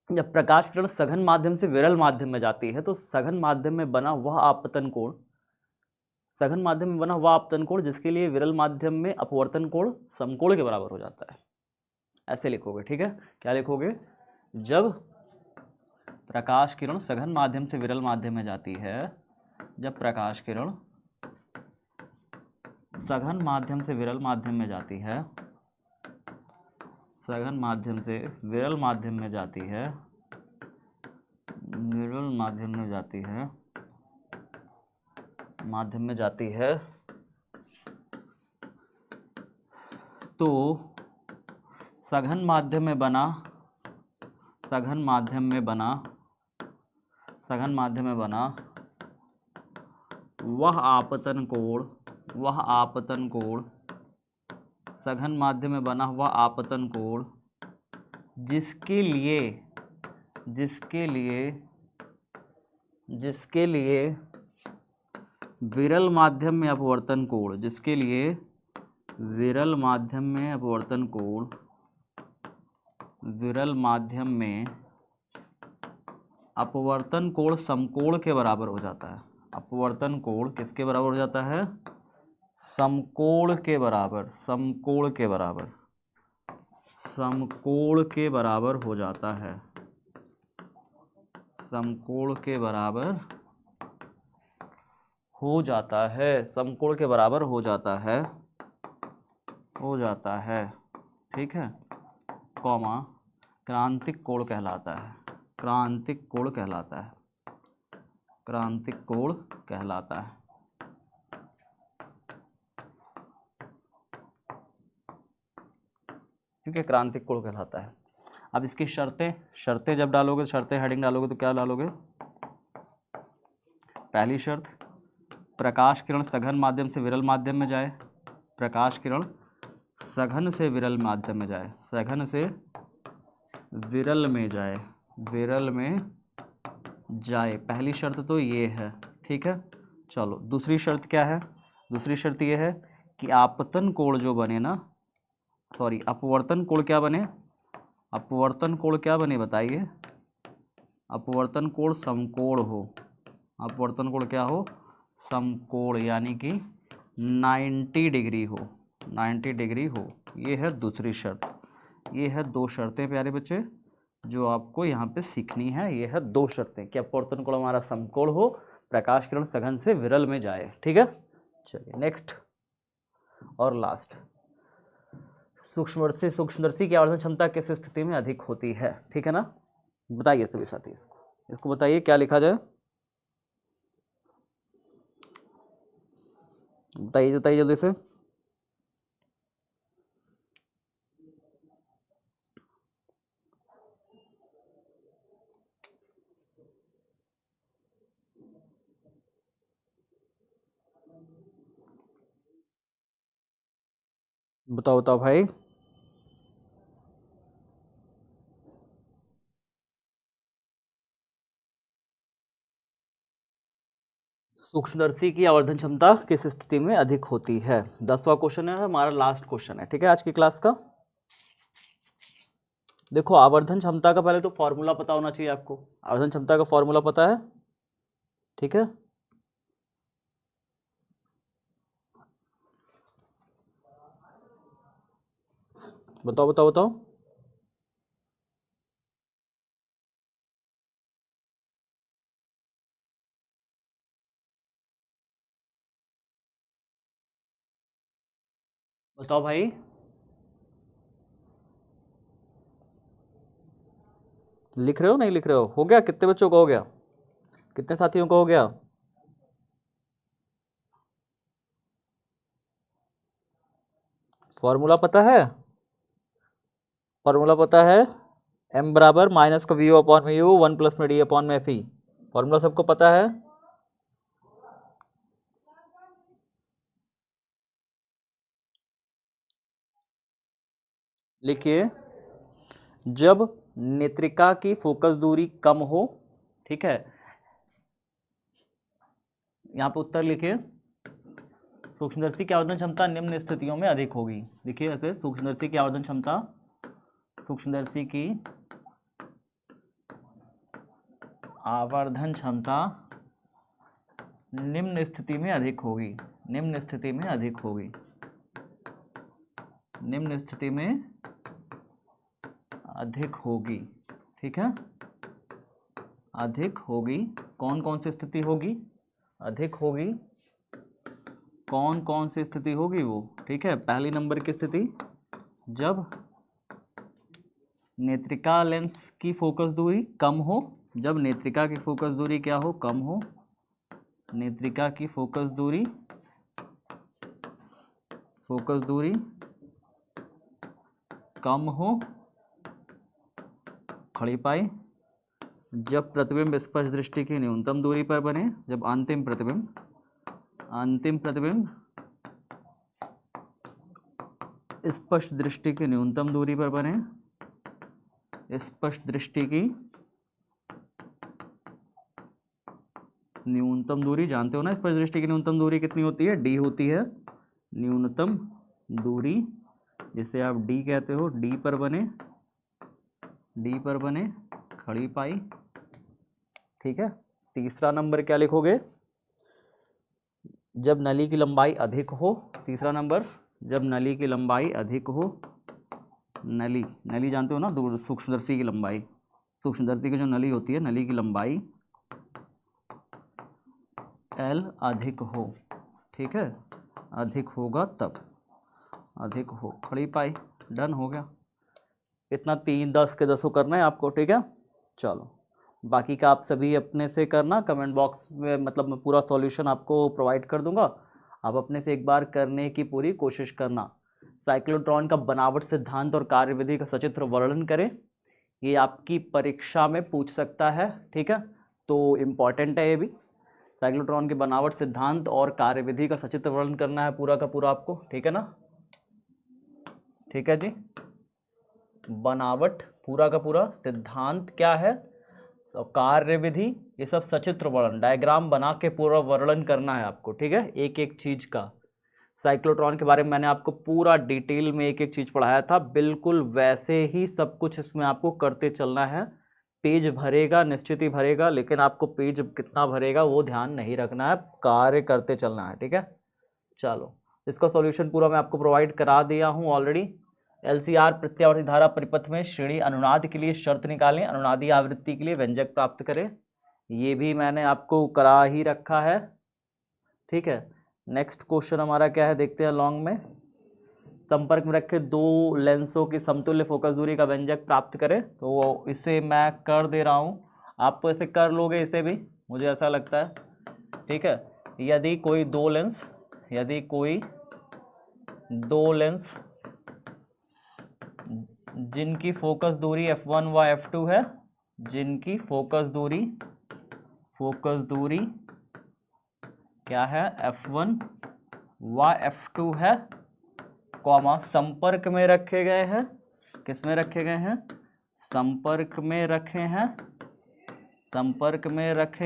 जब प्रकाश किरण सघन माध्यम से विरल माध्यम में जाती है तो सघन माध्यम में बना वह आपतन कोण, सघन माध्यम में बना वह आपतन कोण जिसके लिए विरल माध्यम में अपवर्तन कोण समकोण के बराबर हो जाता है। ऐसे लिखोगे, ठीक है। क्या लिखोगे? जब प्रकाश किरण सघन माध्यम से विरल माध्यम में जाती है, जब प्रकाश किरण सघन माध्यम से विरल माध्यम में जाती है, सघन माध्यम से विरल माध्यम में जाती है, विरल माध्यम में जाती है, माध्यम में जाती है, तो सघन माध्यम में बना, सघन माध्यम में बना, सघन माध्यम में बना वह आपतन कोण, वह आपतन कोण, सघन माध्यम में बना हुआ आपतन कोण जिसके लिए, जिसके लिए, जिसके लिए विरल माध्यम में अपवर्तन कोण, जिसके लिए विरल माध्यम में अपवर्तन कोण, विरल माध्यम में अपवर्तन कोण समकोण के बराबर हो जाता है। अपवर्तन कोण किसके बराबर हो जाता है? समकोण के बराबर, समकोण के बराबर, समकोण के बराबर हो जाता है, समकोण के बराबर हो जाता है, समकोण के बराबर हो जाता है, हो जाता है, ठीक है, कॉमा क्रांतिक कोण कहलाता है, क्रांतिक कोण कहलाता है, क्रांतिक कोण कहलाता है। ठीक है, क्रांतिक कोण कहलाता है। अब इसकी शर्तें, शर्तें जब डालोगे, शर्तें हेडिंग डालोगे तो क्या डालोगे? पहली शर्त, प्रकाश किरण सघन माध्यम से विरल माध्यम में जाए, प्रकाश किरण सघन से विरल माध्यम में जाए, सघन से विरल में जाए, विरल में जाए, पहली शर्त तो ये है, ठीक है। चलो दूसरी शर्त क्या है? दूसरी शर्त ये है कि आपतन कोण जो बने ना, सॉरी अपवर्तन कोण क्या बने, अपवर्तन कोण क्या बने बताइए? अपवर्तन कोण समकोण हो, अपवर्तन कोण क्या हो? समकोण, यानी कि 90 डिग्री हो, 90 डिग्री हो। ये है दूसरी शर्त। ये है दो शर्तें प्यारे बच्चे जो आपको यहाँ पे सीखनी है। ये है दो शर्तें कि अपवर्तन कोण हमारा समकोण हो, प्रकाश किरण सघन से विरल में जाए, ठीक है। चलिए नेक्स्ट और लास्ट, सूक्ष्मदर्शी की आवर्धन क्षमता किस स्थिति में अधिक होती है? ठीक है ना, बताइए सभी साथी, इसको बताइए क्या लिखा जाए, बताइए बताइए जल्दी से। बताओ बताओ भाई। सूक्ष्मदर्शी की आवर्धन क्षमता किस स्थिति में अधिक होती है? 10वां क्वेश्चन है, हमारा लास्ट क्वेश्चन है, ठीक है, आज की क्लास का। देखो आवर्धन क्षमता का पहले तो फॉर्मूला पता होना चाहिए आपको। आवर्धन क्षमता का फॉर्मूला पता है? ठीक है, बताओ बताओ बताओ। बताओ भाई। लिख रहे हो नहीं लिख रहे हो गया? कितने बच्चों का हो गया? कितने साथियों का हो गया? फॉर्मूला पता है? फॉर्मूला पता है? m बराबर माइनस का वी अपॉन में यू, 1 प्लस में डी अपॉन में एफ ई। फॉर्मूला सबको पता है? लिखिए, जब नेत्रिका की फोकस दूरी कम हो, ठीक है, यहाँ पे उत्तर लिखिए, सूक्ष्मदर्शी की आवर्धन क्षमता निम्न स्थितियों में अधिक होगी। देखिए ऐसे, सूक्ष्मदर्शी की आवर्धन क्षमता, सूक्ष्मदर्शी की आवर्धन क्षमता निम्न स्थिति में अधिक होगी, निम्न स्थिति में अधिक होगी, निम्न स्थिति में अधिक होगी। ठीक है, अधिक होगी। कौन कौन सी स्थिति होगी? अधिक होगी। कौन कौन सी स्थिति होगी वो? ठीक है, पहली नंबर की स्थिति, जब नेत्रिका लेंस की फोकस दूरी कम हो, जब नेत्रिका की फोकस दूरी क्या हो? कम हो। नेत्रिका की फोकस दूरी कम हो। खड़ी पाई। जब प्रतिबिंब स्पष्ट दृष्टि की न्यूनतम दूरी पर बने, जब अंतिम प्रतिबिंब स्पष्ट दृष्टि की न्यूनतम दूरी पर बने, स्पष्ट दृष्टि की न्यूनतम दूरी जानते हो ना, स्पष्ट दृष्टि की न्यूनतम दूरी कितनी होती है? डी होती है न्यूनतम दूरी, जिसे आप डी कहते हो। डी पर बने खड़ी पाई। ठीक है, तीसरा नंबर क्या लिखोगे? जब नली की लंबाई अधिक हो। तीसरा नंबर, जब नली की लंबाई अधिक हो। नली जानते हो ना, दूर सूक्ष्मदर्शी की लंबाई, सूक्ष्मदर्शी की जो नली होती है, नली की लंबाई L अधिक हो। ठीक है, अधिक होगा तब, अधिक हो। खड़ी पाई। डन हो गया। इतना 3 10 के 10 करना है आपको। ठीक है, चलो बाकी का आप सभी अपने से करना, कमेंट बॉक्स में, मतलब मैं पूरा सॉल्यूशन आपको प्रोवाइड कर दूंगा, आप अपने से एक बार करने की पूरी कोशिश करना। साइक्लोट्रॉन का बनावट सिद्धांत और कार्यविधि का सचित्र वर्णन करें, ये आपकी परीक्षा में पूछ सकता है। ठीक है, तो इम्पॉर्टेंट है ये भी। साइक्लोट्रॉन के बनावट सिद्धांत और कार्यविधि का सचित्र वर्णन करना है पूरा का पूरा आपको। ठीक है ना? ठीक है जी, बनावट पूरा का पूरा, सिद्धांत क्या है और कार्यविधि, ये सब सचित्र वर्णन, डायग्राम बना के पूरा वर्णन करना है आपको। ठीक है, एक एक चीज का। साइक्लोट्रॉन के बारे में मैंने आपको पूरा डिटेल में एक एक चीज पढ़ाया था, बिल्कुल वैसे ही सब कुछ इसमें आपको करते चलना है। पेज भरेगा, निश्चित ही भरेगा, लेकिन आपको पेज कितना भरेगा वो ध्यान नहीं रखना है, कार्य करते चलना है। ठीक है, चलो इसका सॉल्यूशन पूरा मैं आपको प्रोवाइड करा दिया हूँ ऑलरेडी। LCR प्रत्यावर्ती धारा परिपथ में श्रेणी अनुनाद के लिए शर्त निकालें, अनुनादी आवृत्ति के लिए व्यंजक प्राप्त करें, ये भी मैंने आपको करा ही रखा है। ठीक है, नेक्स्ट क्वेश्चन हमारा क्या है देखते हैं लॉन्ग में। संपर्क में रखे दो लेंसों की समतुल्य फोकस दूरी का व्यंजक प्राप्त करें, तो इसे मैं कर दे रहा हूँ, आप तो ऐसे कर लोगे इसे भी, मुझे ऐसा लगता है। ठीक है, यदि कोई दो लेंस जिनकी फोकस दूरी f1 व f2 है, जिनकी फोकस दूरी क्या है? f1 व f2 है, कॉमा संपर्क में रखे गए हैं। किस में रखे गए हैं? संपर्क में रखे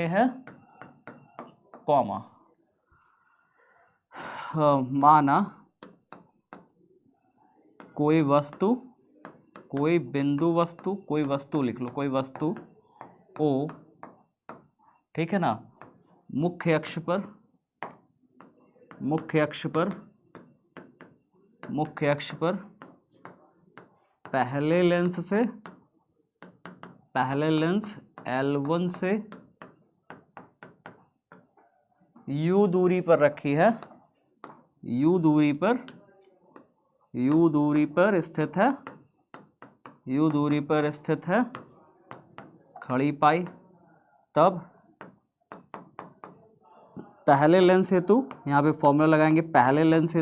हैं, कॉमा माना कोई वस्तु लिख लो, कोई वस्तु O, ठीक है ना, मुख्य अक्ष पर पहले लेंस L1 से U दूरी पर रखी है, U दूरी पर स्थित है, खड़ी पाई। तब पहले लेंस हेतु, यहाँ पे फॉर्मूला लगाएंगे, पहले लेंस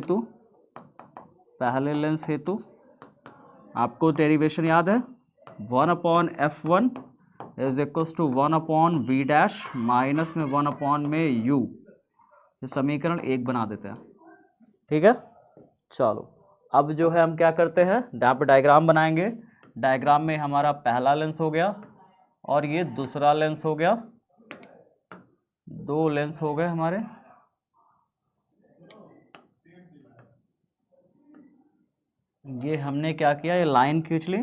हेतु आपको डेरिवेशन याद है, 1/f1 is equals to 1/v dash minus में 1 में u, समीकरण 1 बना देते हैं। ठीक है, चलो अब जो है हम क्या करते हैं, यहाँ पे डायग्राम बनाएंगे। डायग्राम में हमारा पहला लेंस हो गया और ये दूसरा लेंस हो गया, दो लेंस हो गए हमारे। ये हमने क्या किया, ये लाइन खींच ली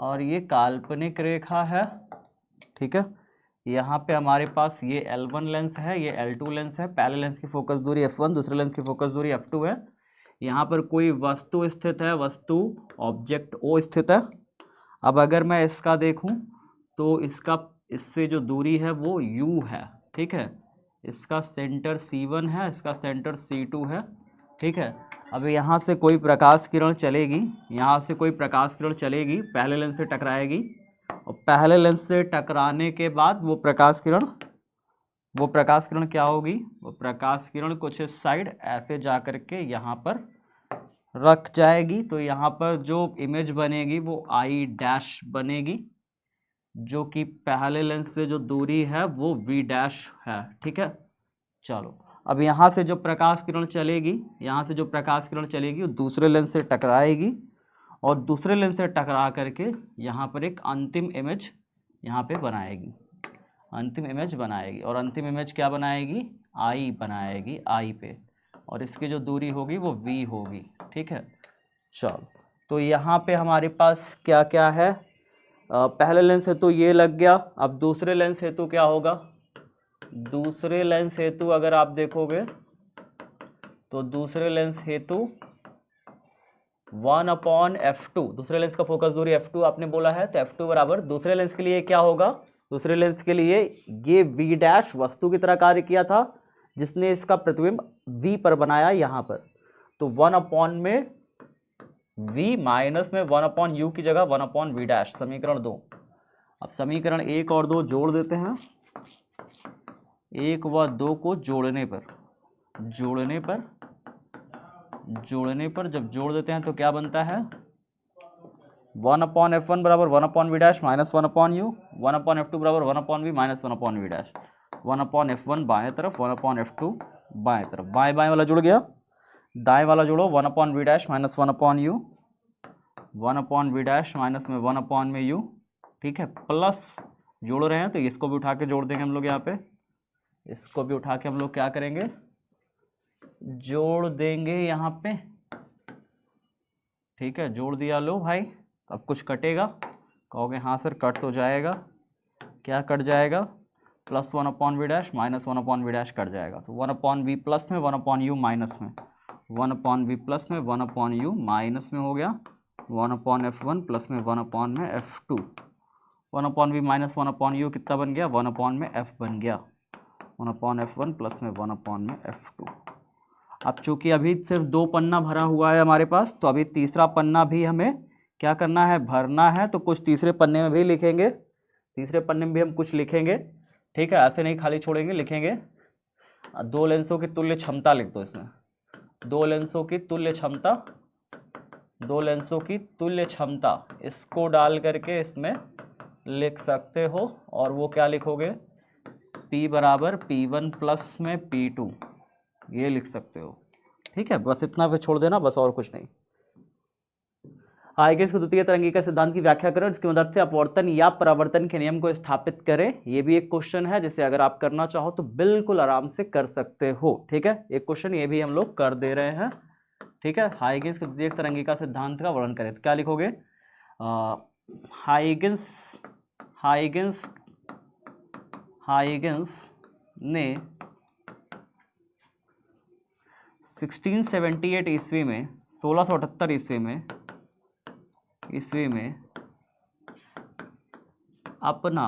और ये काल्पनिक रेखा है। ठीक है, यहाँ पे हमारे पास ये L1 लेंस है, ये L2 लेंस है। पहले लेंस की फोकस दूरी f1, दूसरे लेंस की फोकस दूरी f2 है। यहाँ पर कोई वस्तु स्थित है, वस्तु ऑब्जेक्ट O स्थित है। अब अगर मैं इसका देखूं तो इसका इससे जो दूरी है वो U है, ठीक है। इसका सेंटर C1 है, इसका सेंटर C2 है, ठीक है। अब यहाँ से कोई प्रकाश किरण चलेगी, यहाँ से कोई प्रकाश किरण चलेगी, पहले लेंस से टकराएगी, और पहले लेंस से टकराने के बाद वो प्रकाश किरण क्या होगी, वो प्रकाश किरण कुछ इस साइड ऐसे जा कर के यहाँ पर रख जाएगी। तो यहाँ पर जो इमेज बनेगी वो I डैश बनेगी, जो कि पहले लेंस से जो दूरी है वो V डैश है, ठीक है। चलो, अब यहाँ से जो प्रकाश किरण चलेगी, यहाँ से जो प्रकाश किरण चलेगी वो दूसरे लेंस से टकराएगी, और दूसरे लेंस से टकरा करके यहाँ पर एक अंतिम इमेज यहाँ पे बनाएगी, अंतिम इमेज बनाएगी। और अंतिम इमेज क्या बनाएगी, I बनाएगी, I पे, और इसकी जो दूरी होगी वो V होगी, ठीक है। चलो, तो यहाँ पे हमारे पास क्या क्या है, पहले लेंस हेतु ये लग गया। अब दूसरे लेंस हेतु क्या होगा, दूसरे लेंस हेतु अगर आप देखोगे तो दूसरे लेंस हेतु 1/f2, दूसरे लेंस का फोकस दूरी f2 आपने बोला है, तो f2 बराबर दूसरे लेंस के लिए क्या होगा, दूसरे लेंस के लिए ये V डैश वस्तु की तरह कार्य किया था जिसने इसका प्रतिबिंब V पर बनाया यहाँ पर, तो 1 में V माइनस में 1/u की जगह 1/v डैश, समीकरण 2। अब समीकरण 1 और 2 जोड़ देते हैं। 1 व 2 को जोड़ने पर जब जोड़ देते हैं तो क्या बनता है, 1/f1 बराबर 1/v dash minus 1/u, 1/f2 बराबर 1/v minus 1/v dash, 1/f1 बाएं तरफ, 1/f2 बाएं तरफ, बाएं बाएं वाला जुड़ गया, दाएं वाला जोड़ो, 1/v dash minus 1/u, 1/v dash minus में 1 में u, ठीक है। प्लस जोड़ रहे हैं तो इसको भी उठा के जोड़ देंगे हम लोग, यहाँ पे इसको भी उठा के हम लोग क्या करेंगे, जोड़ देंगे यहाँ पे, ठीक है। जोड़ दिया, लो भाई। अब कुछ कटेगा, कहोगे हाँ सर कट तो जाएगा, क्या कट जाएगा, plus 1/v dash minus 1/v dash cut जाएगा, तो 1/v प्लस में 1/u माइनस में, 1/v प्लस में 1/u माइनस में हो गया, 1/f1 प्लस में 1/f2, 1/v माइनस 1/u कितना बन गया, 1/f बन गया, 1/f1 प्लस में 1/f2। अब चूंकि अभी सिर्फ 2 पन्ना भरा हुआ है हमारे पास, तो अभी तीसरा पन्ना भी हमें क्या करना है, भरना है। तो कुछ तीसरे पन्ने में भी लिखेंगे, तीसरे पन्ने में भी हम कुछ लिखेंगे, ठीक है। ऐसे नहीं खाली छोड़ेंगे, लिखेंगे। 2 लेंसों की तुल्य क्षमता लिख दो इसमें, 2 लेंसों की तुल्य क्षमता, 2 लेंसों की तुल्य क्षमता, इसको डाल करके इसमें लिख सकते हो। और वो क्या लिखोगे, P बराबर P1 प्लस में P2, ये लिख सकते हो, ठीक है। बस इतना पे छोड़ देना, बस और कुछ नहीं। हाइगेंस के द्वितीय तरंगिका सिद्धांत की व्याख्या करें, इसकी मदद से अपवर्तन या परावर्तन के नियम को स्थापित करें। ये भी एक क्वेश्चन है जिसे अगर आप करना चाहो तो बिल्कुल आराम से कर सकते हो, ठीक है। एक क्वेश्चन ये भी हम लोग कर दे रहे हैं, ठीक है। हाइगेंस के द्वितीय तरंगिका सिद्धांत का वर्णन करें, तो क्या लिखोगे, हाइगेंस ने 1678 ईस्वी में, 1678 ईस्वी में अपना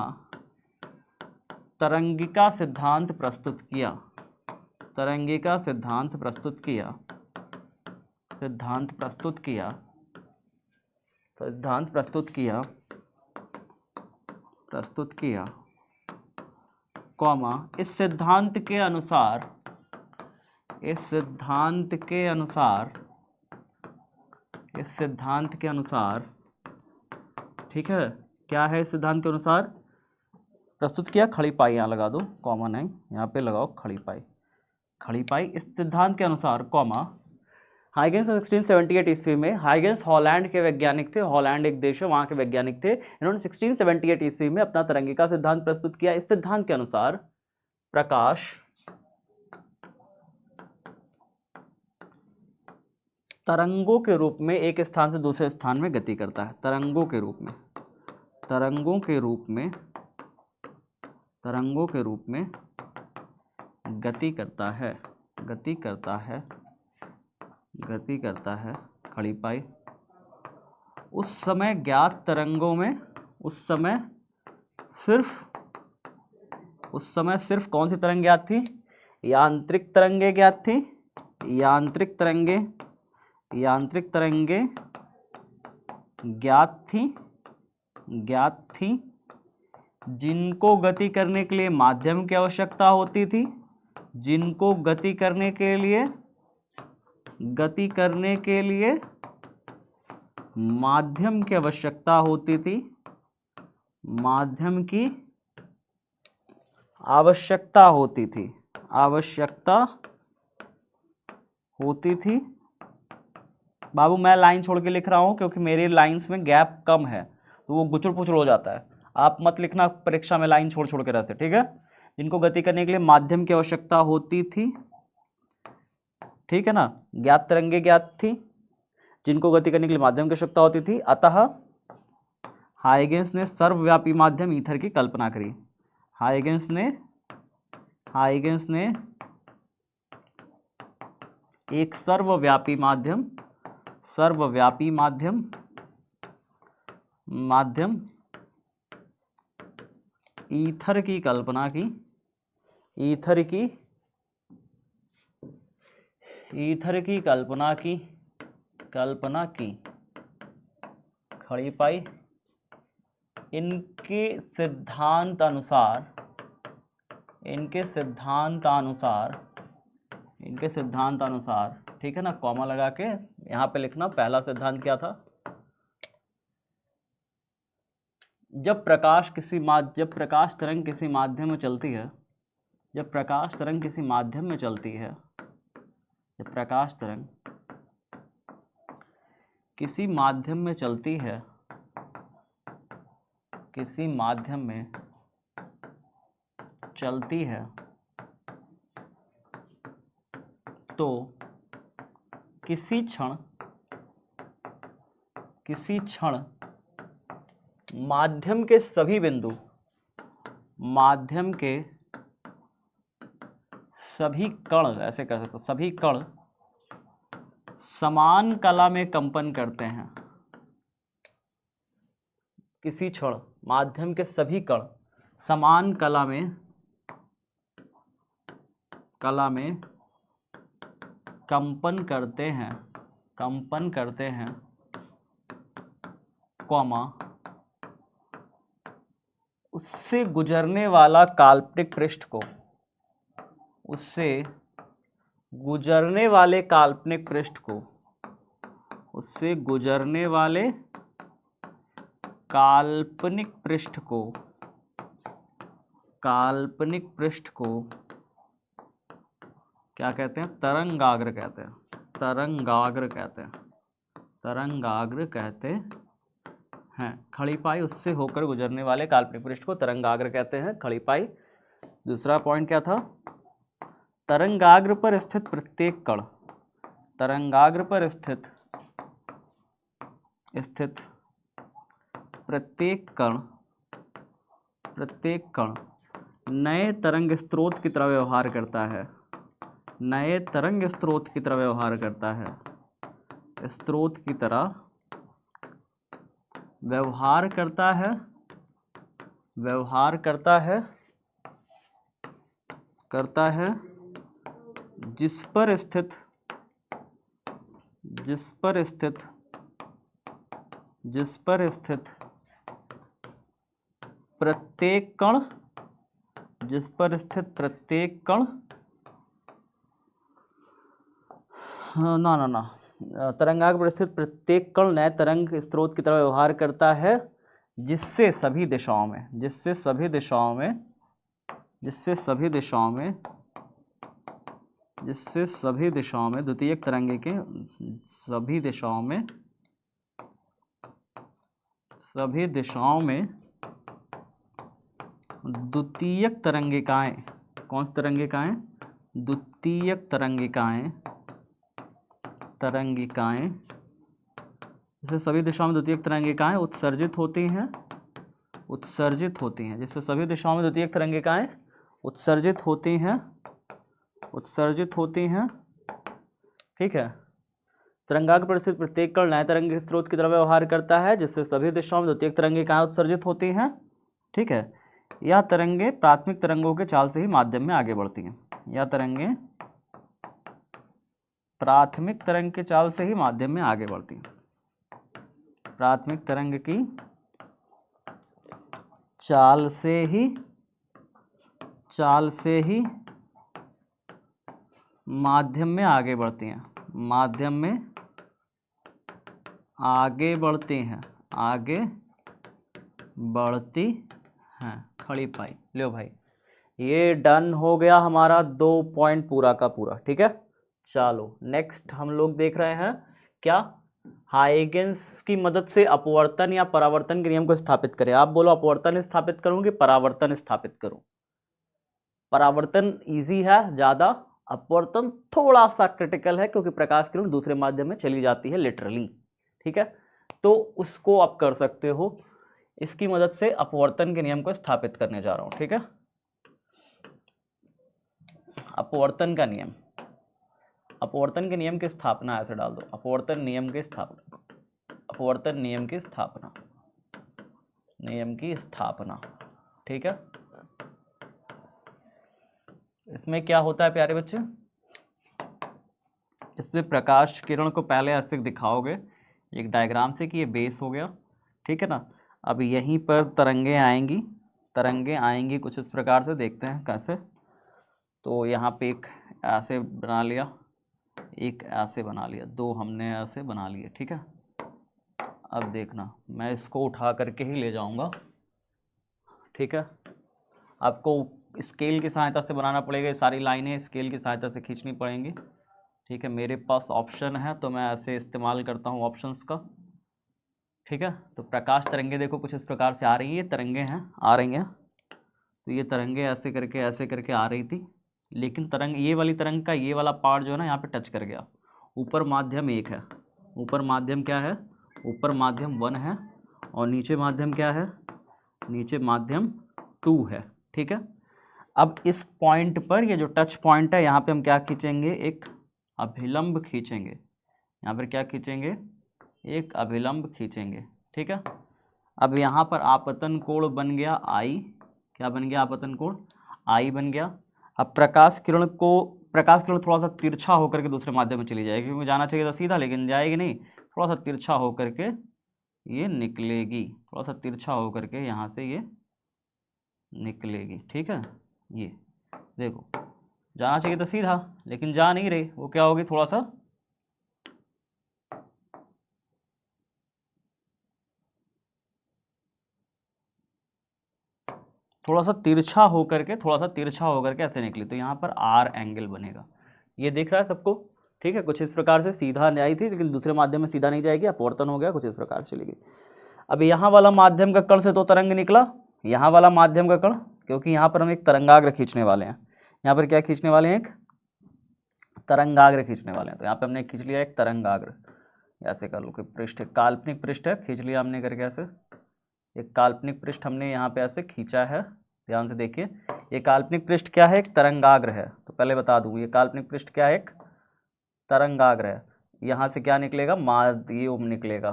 तरंगिका सिद्धांत प्रस्तुत किया, तरंगिका सिद्धांत प्रस्तुत किया, कॉमा, इस सिद्धांत के अनुसार, ठीक है। क्या है इस सिद्धांत के अनुसार प्रस्तुत किया, खड़ी पाई यहाँ लगा दो, कॉमा नहीं, यहाँ पे लगाओ खड़ी पाई। इस सिद्धांत के अनुसार, कॉमा, हाइगेंस 1678 ईस्वी में, हाइगेंस हॉलैंड के वैज्ञानिक थे, हॉलैंड एक देश है, वहाँ के वैज्ञानिक थे। इन्होंने 1678 ईस्वी में अपना तरंगिका सिद्धांत प्रस्तुत किया। इस सिद्धांत के अनुसार प्रकाश तरंगों के रूप में एक स्थान से दूसरे स्थान में गति करता है, तरंगों के रूप में तरंगों के रूप में गति करता है खड़ी पाई। उस समय ज्ञात तरंगों में उस समय सिर्फ कौन सी तरंग ज्ञात थी? यांत्रिक तरंगे ज्ञात थी। यांत्रिक तरंगे ज्ञात थी जिनको गति करने के लिए माध्यम की आवश्यकता होती थी। जिनको गति करने के लिए माध्यम की आवश्यकता होती थी। माध्यम की आवश्यकता होती थी। बाबू मैं लाइन छोड़ के लिख रहा हूं क्योंकि मेरी लाइंस में गैप कम है तो वो गुचड़ पुचड़ हो जाता है। आप मत लिखना परीक्षा में लाइन छोड़ छोड़ के रहते, ठीक है। जिनको गति करने के लिए माध्यम की आवश्यकता होती थी, ठीक है ना। ज्ञात तरंगे ज्ञात थी जिनको गति करने के लिए माध्यम की आवश्यकता होती थी। अतः हाइगेंस ने सर्वव्यापी माध्यम ईथर की कल्पना करी। हाइगेंस ने एक सर्वव्यापी माध्यम ईथर की कल्पना की। ईथर की कल्पना की खड़ी पाई। इनके सिद्धांतानुसार, ठीक है ना। कॉमा लगा के यहां पे लिखना पहला सिद्धांत क्या था? जब प्रकाश तरंग किसी माध्यम में चलती है, जब प्रकाश तरंग किसी माध्यम में चलती है, जब प्रकाश तरंग किसी माध्यम में चलती है, किसी माध्यम में चलती है तो किसी क्षण माध्यम के सभी बिंदु, माध्यम के सभी कण, ऐसे कह सकते हो, सभी कण समान कला में कंपन करते हैं। किसी क्षण माध्यम के सभी कण समान कला में कंपन करते हैं, कॉमा उससे गुजरने वाला काल्पनिक पृष्ठ को, उससे गुजरने वाले काल्पनिक पृष्ठ को क्या कहते हैं? तरंगाग्र कहते हैं। खड़ी पाई उससे होकर गुजरने वाले काल्पनिक पृष्ठ को तरंगाग्र कहते हैं, खड़ी पाई। दूसरा पॉइंट क्या था? तरंगाग्र पर स्थित प्रत्येक कण, तरंगाग्र पर स्थित प्रत्येक कण नए तरंग स्रोत की तरह व्यवहार करता है। नए तरंग स्रोत की तरह व्यवहार करता है। स्रोत की तरह व्यवहार करता है जिस पर स्थित प्रत्येक कण तरंगाग्र पर स्थित प्रत्येक कण नए तरंग स्रोत की तरह व्यवहार करता है, जिससे सभी दिशाओं में द्वितीयक तरंगे के सभी दिशाओं में द्वितीयक तरंगिकाएं, कौन सी तरंगिकाएं? द्वितीयक तरंगिकाएं, जैसे सभी दिशाओं में द्वितीयक तरंगिकाएं उत्सर्जित होती हैं उत्सर्जित होती हैं, जिससे सभी दिशाओं में द्वितीयक तरंगिकाएं उत्सर्जित होती हैं। ठीक है। तरंगाग्र पर स्थित प्रत्येक कण नए तरंग के स्रोत की तरह व्यवहार करता है, जिससे सभी दिशाओं में द्वितीयक तरंगिकाएं उत्सर्जित होती हैं। ठीक है। यह तरंगे प्राथमिक तरंगों के चाल से ही माध्यम में आगे बढ़ती हैं। यह तरंगे प्राथमिक तरंग के चाल से ही माध्यम में आगे बढ़ती हैं। प्राथमिक तरंग की चाल से ही माध्यम में आगे बढ़ती हैं। माध्यम में आगे बढ़ती हैं। खड़ी पाई। लो भाई, ये डन हो गया हमारा 2 पॉइंट पूरा का पूरा। ठीक है। चलो नेक्स्ट हम लोग देख रहे हैं क्या, हाइगेंस की मदद से अपवर्तन या परावर्तन के नियम को स्थापित करें। आप बोलो अपवर्तन स्थापित करूं कि परावर्तन स्थापित करूं। परावर्तन इजी है ज़्यादा, अपवर्तन थोड़ा सा क्रिटिकल है, क्योंकि प्रकाश किरण दूसरे माध्यम में चली जाती है लिटरली। ठीक है। तो उसको आप कर सकते हो। इसकी मदद से अपवर्तन के नियम को स्थापित करने जा रहा हूं। ठीक है। अपवर्तन का नियम, अपवर्तन के नियम की स्थापना ऐसे डाल दो, अपवर्तन नियम की स्थापना। ठीक है। इसमें क्या होता है प्यारे बच्चे, इसमें प्रकाश किरण को पहले ऐसे दिखाओगे एक डायग्राम से कि ये बेस हो गया। ठीक है ना। अब यहीं पर तरंगे आएंगी कुछ इस प्रकार से, देखते हैं कैसे। तो यहाँ पे एक ऐसे बना लिया, एक ऐसे बना लिया, 2 हमने ऐसे बना लिए। ठीक है। अब देखना, मैं इसको उठा करके ही ले जाऊंगा। ठीक है। आपको स्केल की सहायता से बनाना पड़ेगा, सारी लाइनें स्केल की सहायता से खींचनी पड़ेंगी। ठीक है। मेरे पास ऑप्शन है तो मैं ऐसे इस्तेमाल करता हूँ ऑप्शंस का। ठीक है। तो प्रकाश तरंगे देखो कुछ इस प्रकार से आ रही है, तरंगे हैं आ रही हैं। तो ये तरंगे ऐसे करके आ रही थी, लेकिन तरंग, ये वाली तरंग का ये वाला पार्ट जो है ना यहाँ पे टच कर गया। ऊपर माध्यम 1 है, ऊपर माध्यम क्या है, ऊपर माध्यम 1 है, और नीचे माध्यम क्या है, नीचे माध्यम 2 है। ठीक है। अब इस पॉइंट पर, ये जो टच पॉइंट है, यहाँ पे हम क्या खींचेंगे, एक अभिलंब खींचेंगे। यहाँ पर क्या खींचेंगे, एक अभिलंब खींचेंगे। ठीक है। अब यहाँ पर आपतन कोण बन गया I। क्या बन गया, आपतन कोण I बन गया। अब प्रकाश किरण थोड़ा सा तिरछा होकर के दूसरे माध्यम में चली जाएगी, क्योंकि जाना चाहिए था सीधा, लेकिन जाएगी नहीं, थोड़ा सा तिरछा होकर के ये निकलेगी, थोड़ा सा तिरछा होकर के यहाँ से ये निकलेगी। ठीक है। ये देखो, जाना चाहिए था सीधा, लेकिन जा नहीं रही, वो क्या होगी, थोड़ा सा तिरछा होकर के ऐसे निकली। तो यहाँ पर R एंगल बनेगा। ये दिख रहा है सबको। ठीक है। कुछ इस प्रकार से सीधा आई थी, लेकिन दूसरे माध्यम में सीधा नहीं जाएगी, अपवर्तन हो गया, कुछ इस प्रकार से चली गई। अब यहाँ वाला माध्यम का कण से तो तरंग निकला, यहाँ वाला माध्यम का कण, क्योंकि यहाँ पर हम एक तरंगाग्र खींचने वाले हैं। यहाँ पर क्या खींचने वाले हैं, एक तरंगाग्र खींचने वाले हैं। तो यहाँ पे हमने खींच लिया एक तरंगाग्र, ऐसे कर लो कि पृष्ठ, काल्पनिक पृष्ठ है, खींच लिया हमने करके ऐसे, एक काल्पनिक पृष्ठ हमने यहाँ पे ऐसे खींचा है। ध्यान से देखिए, ये काल्पनिक पृष्ठ क्या है, एक तरंगाग्र है। तो पहले बता दूँ, ये काल्पनिक पृष्ठ क्या है, एक तरंगाग्र है। यहाँ से क्या निकलेगा, ये निकलेगा,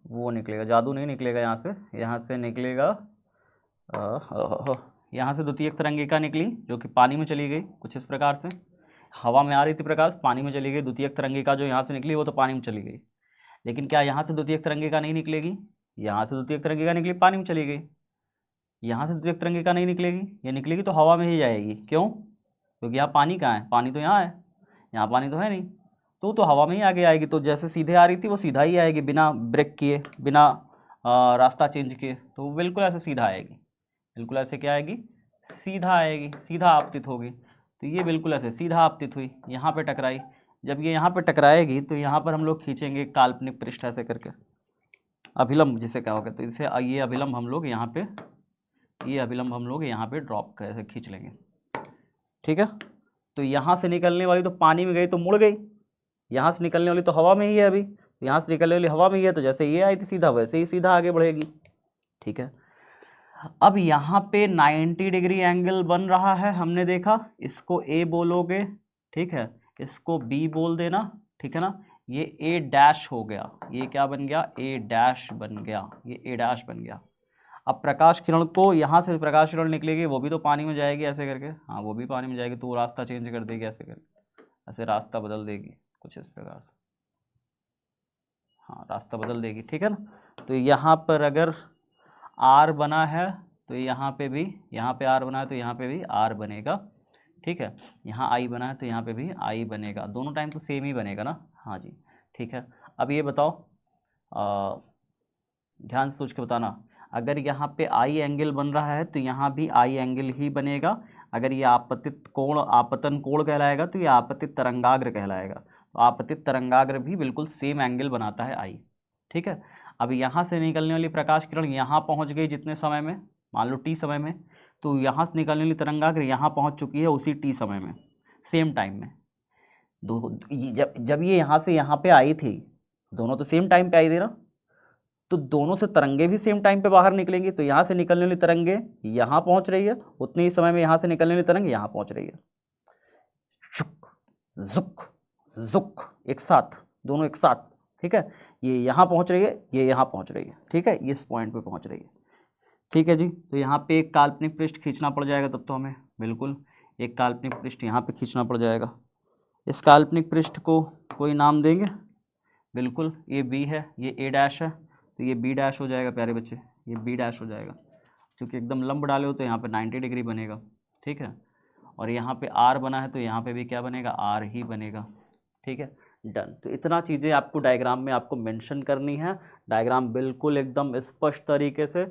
वो निकलेगा, जादू नहीं निकलेगा, यहाँ से निकलेगा, यहाँ से द्वितीयक तरंगिका निकली, जो कि पानी में चली गई। कुछ इस प्रकार से हवा में आ रही थी प्रकाश, पानी में चली गई। द्वितीयक तरंगिका जो यहाँ से निकली वो तो पानी में चली गई, लेकिन क्या यहाँ से द्वितीयक तरंगिका नहीं निकलेगी, यहाँ से द्वितीयक तरंगिका निकली, पानी में चली गई। यहाँ से द्वितीयक तरंगिका नहीं निकलेगी, ये निकलेगी तो हवा में ही जाएगी। क्यों, क्योंकि यहाँ पानी कहाँ है, पानी तो यहाँ है, यहाँ पानी तो है नहीं, तो हवा में ही आगे आएगी। तो जैसे सीधे आ रही थी वो सीधा ही आएगी, बिना ब्रेक किए, बिना रास्ता चेंज किए, तो वो बिल्कुल ऐसे सीधा आएगी, बिल्कुल ऐसे क्या आएगी, सीधा आएगी, सीधा आपतित होगी। तो ये बिल्कुल ऐसे सीधा आपतित हुई, यहाँ पे टकराई। जब ये यहाँ पे टकराएगी तो यहाँ पर हम लोग खींचेंगे काल्पनिक पृष्ठ ऐसे करके, अभिलंब जिसे क्या होगा। तो इसे ये अभिलंब हम लोग यहाँ पे ड्रॉप कैसे खींच लेंगे। ठीक है। तो यहाँ से निकलने वाली तो पानी में गई तो मुड़ गई, यहाँ से निकलने वाली तो हवा में ही है अभी, यहाँ से निकलने वाली हवा में ही है, तो जैसे ये आई थी सीधा, वैसे ही सीधा आगे बढ़ेगी। ठीक है। अब यहाँ पे 90 डिग्री एंगल बन रहा है, हमने देखा, इसको ए बोलोगे, ठीक है, इसको बी बोल देना, ठीक है ना, ये ए डैश हो गया, ये क्या बन गया, ए डैश बन गया, ये ए डैश बन गया। अब प्रकाश किरण को, यहाँ से प्रकाश किरण निकलेगी, वो भी तो पानी में जाएगी ऐसे करके, हाँ वो भी पानी में जाएगी, तो वो रास्ता चेंज कर देगी ऐसे करके, ऐसे रास्ता बदल देगी कुछ इस प्रकार से, हाँ रास्ता बदल देगी, ठीक है ना। तो यहाँ पर अगर आर बना है तो यहाँ पे भी, यहाँ पे आर बना है तो यहाँ पे भी आर बनेगा, ठीक है। यहाँ आई बना है तो यहाँ पे भी आई बनेगा, दोनों टाइम तो सेम ही बनेगा ना, हाँ जी, ठीक है। अब ये बताओ, ध्यान से सोच के बताना, अगर यहाँ पे आई एंगल बन रहा है तो यहाँ भी आई एंगल ही बनेगा, अगर ये आपतित कोण, आपतन कोण कहलाएगा तो ये आपतित तरंगाग्र कहलाएगा, तो आपतित तरंगाग्र भी बिल्कुल सेम एंगल बनाता है आई, ठीक है। अब यहाँ से निकलने वाली प्रकाश किरण यहाँ पहुँच गई जितने समय में, मान लो टी समय में, तो यहाँ से निकलने वाली तरंगाग्र यहाँ पहुँच चुकी है उसी टी समय में, सेम टाइम में। जब ये यहाँ से यहाँ पे आई थी, दोनों तो सेम टाइम पे आई थी ना, तो दोनों से तरंगे भी सेम टाइम पे बाहर निकलेंगी, तो यहाँ से निकलने वाली तरंगे यहाँ पहुँच रही है, उतने ही समय में यहाँ से निकलने वाली तरंग यहाँ पहुँच रही है, शुक जुक जुक, एक साथ, दोनों एक साथ, ठीक है। ये यहाँ पहुँच रही है, ये यहाँ पहुँच रही है, ठीक है, ये इस पॉइंट पे पहुँच रही है, ठीक है जी। तो यहाँ पे एक काल्पनिक पृष्ठ खींचना पड़ जाएगा, तब तो हमें बिल्कुल एक काल्पनिक पृष्ठ यहाँ पे खींचना पड़ जाएगा। इस काल्पनिक पृष्ठ को कोई नाम देंगे, बिल्कुल, ये बी है, ये ए डैश है, तो ये बी डैश हो जाएगा प्यारे बच्चे, ये बी डैश हो जाएगा, क्योंकि एकदम लंब डाले हो तो यहाँ पे 90 डिग्री बनेगा, ठीक है। और यहाँ पे आर बना है तो यहाँ पे भी क्या बनेगा, आर ही बनेगा, ठीक है, डन। तो इतना चीज़ें आपको डायग्राम में आपको मेंशन करनी है, डायग्राम बिल्कुल एकदम स्पष्ट तरीके से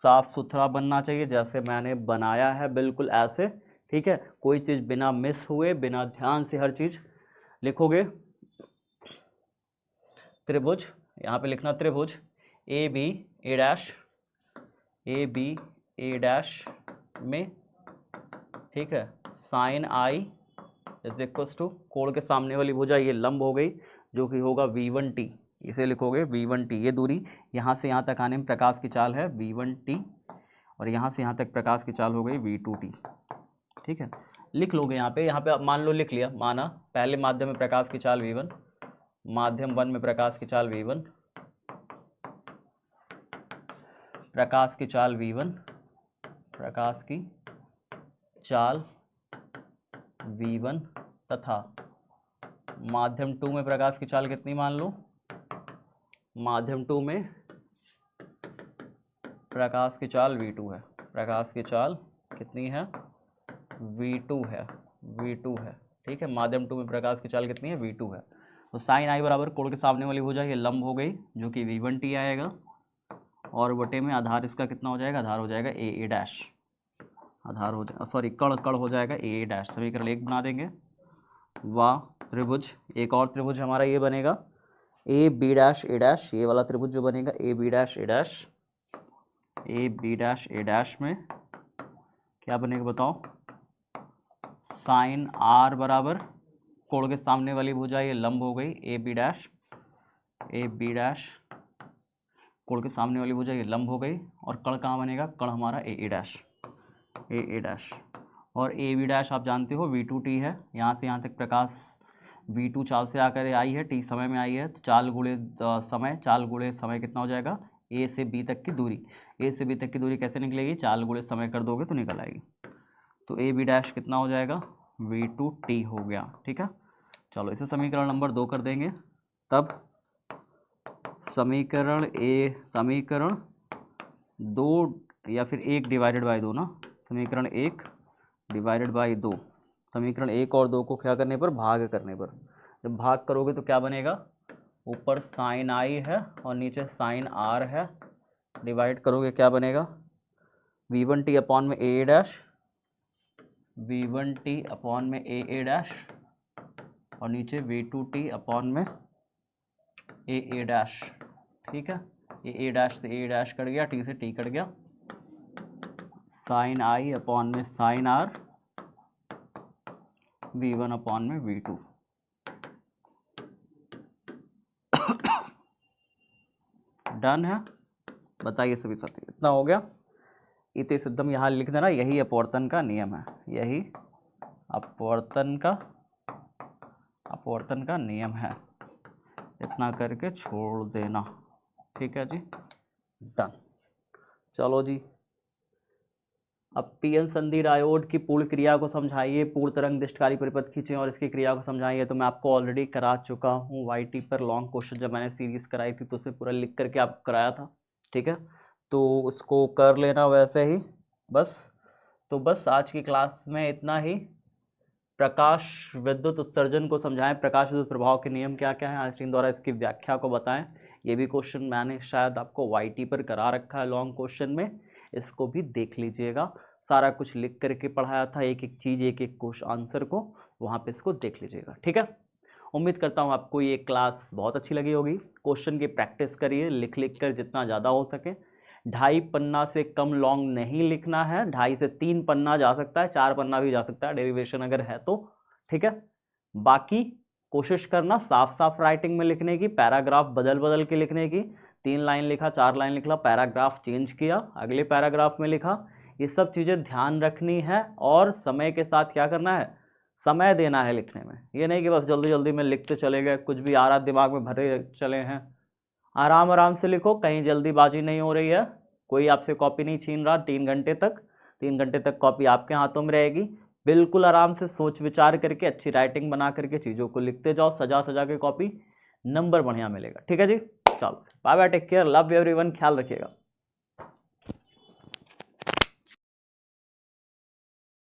साफ सुथरा बनना चाहिए, जैसे मैंने बनाया है बिल्कुल ऐसे, ठीक है, कोई चीज़ बिना मिस हुए, बिना ध्यान से हर चीज़ लिखोगे। त्रिभुज, यहाँ पे लिखना त्रिभुज A B A dash, A B A dash में, ठीक है, sine I is equals to, कोण के सामने वाली भुजा ये लंब हो गई, जो कि होगा V1T, इसे लिखोगे V1T, ये दूरी यहाँ से यहाँ तक आने में प्रकाश की चाल है V1T, और यहाँ से यहाँ तक प्रकाश की चाल हो गई V2T, ठीक है। लिख लोगे यहाँ पे आप मान लो, लिख लिया, माना पहले माध्यम में प्रकाश की चाल V1, माध्यम 1 में प्रकाश की चाल V1, प्रकाश की चाल V1, प्रकाश की चाल V1, तथा माध्यम 2 में प्रकाश की चाल कितनी मान लो, माध्यम 2 में प्रकाश की चाल V2 है, प्रकाश की चाल कितनी है, V2 है, V2 है, ठीक है, माध्यम 2 में प्रकाश की चाल कितनी है, V2 है। तो साइन आई बराबर कोण के सामने वाली भुजा ये लंब हो गई, जो कि V1T आएगा, और बटे में आधार इसका कितना हो जाएगा, आधार हो जाएगा ए डैश, आधार हो जाएगा, सॉरी कण कण हो जाएगा ए डैश, समीकरण 1 बना देंगे। वाह, त्रिभुज, एक और त्रिभुज हमारा ये बनेगा A B dash A dash, ये वाला त्रिभुज जो बनेगा A B dash A dash, A B dash A dash में क्या बनेगा बताओ, साइन आर बराबर कोण के सामने वाली भुजा ये लंब हो गई A B dash, A B dash, कोण के सामने वाली भुजा ये लंब हो गई, और कण कहाँ बनेगा, कण हमारा ए डैश, ए डैश, और ए बी डैश आप जानते हो V2T है, यहाँ से यहाँ तक प्रकाश V2 चाल से आकर आई है, T समय में आई है, तो चाल गुणे समय कितना हो जाएगा, A से B तक की दूरी, A से B तक की दूरी कैसे निकलेगी, चाल गुणे समय कर दोगे तो निकल आएगी, तो ए बी डैश कितना हो जाएगा, V2T हो गया, ठीक है। चलो इसे समीकरण नंबर 2 कर देंगे, तब समीकरण 2 या फिर 1 डिवाइडेड बाई 2 ना, समीकरण 1 डिवाइडेड बाई 2, समीकरण 1 और 2 को क्या करने पर, भाग करने पर, जब भाग करोगे तो क्या बनेगा, ऊपर साइन आई है और नीचे साइन आर है, डिवाइड करोगे क्या बनेगा, V1T अपॉन में ए डैश, V1T अपॉन में ए डैश, और नीचे V2T अपॉन में ए डैश, ठीक है, ए डैश से ए डैश कट गया, टी से टी कट गया, साइन आई अपॉन में साइन आर, V1 अपॉन में V2, डन है। बताइए सभी साथी, इतना हो गया। इति सिद्धम यहाँ लिख देना, यही अपवर्तन का नियम है, यही अपवर्तन का नियम है, इतना करके छोड़ देना। ठीक है जी, डन। चलो जी, अब पीएन संधि डायोड की पूर्ण क्रिया को समझाइए, पूर्ण तरंग दिष्टकारी परिपथ खींचें और इसकी क्रिया को समझाइए। तो मैं आपको ऑलरेडी करा चुका हूँ वाईटी पर लॉन्ग क्वेश्चन, जब मैंने सीरीज कराई थी तो उसे पूरा लिख करके आपको कराया था। ठीक है, तो उसको कर लेना वैसे ही बस। तो बस आज की क्लास में इतना ही। प्रकाश विद्युत उत्सर्जन को समझाएं, प्रकाश विद्युत प्रभाव के नियम क्या क्या है, आइंस्टीन द्वारा इसकी व्याख्या को बताएं। ये भी क्वेश्चन मैंने शायद आपको वाईटी पर करा रखा है लॉन्ग क्वेश्चन में, इसको भी देख लीजिएगा। सारा कुछ लिख करके पढ़ाया था, एक एक चीज़, एक एक क्वेश्चन आंसर को, वहाँ पे इसको देख लीजिएगा। ठीक है, उम्मीद करता हूँ आपको ये क्लास बहुत अच्छी लगी होगी। क्वेश्चन की प्रैक्टिस करिए, लिख लिख कर जितना ज़्यादा हो सके। 2.5 पन्ना से कम लॉन्ग नहीं लिखना है, 2.5 से 3 पन्ना जा सकता है, 4 पन्ना भी जा सकता है डेरिवेशन अगर है तो। ठीक है, बाकी कोशिश करना साफ साफ राइटिंग में लिखने की, पैराग्राफ बदल बदल के लिखने की। 3 लाइन लिखा, 4 लाइन लिखा, पैराग्राफ चेंज किया, अगले पैराग्राफ में लिखा, ये सब चीज़ें ध्यान रखनी है। और समय के साथ क्या करना है, समय देना है लिखने में। ये नहीं कि बस जल्दी जल्दी में लिखते चले गए, कुछ भी आ रहा दिमाग में भरे चले हैं। आराम आराम से लिखो, कहीं जल्दीबाजी नहीं हो रही है, कोई आपसे कॉपी नहीं छीन रहा। 3 घंटे तक कॉपी आपके हाथों में रहेगी। बिल्कुल आराम से सोच विचार करके अच्छी राइटिंग बना करके चीज़ों को लिखते जाओ, सजा सजा के कॉपी, नंबर बढ़िया मिलेगा। ठीक है जी, चलो bye bye, take care, love you everyone, ख्याल रखिएगा।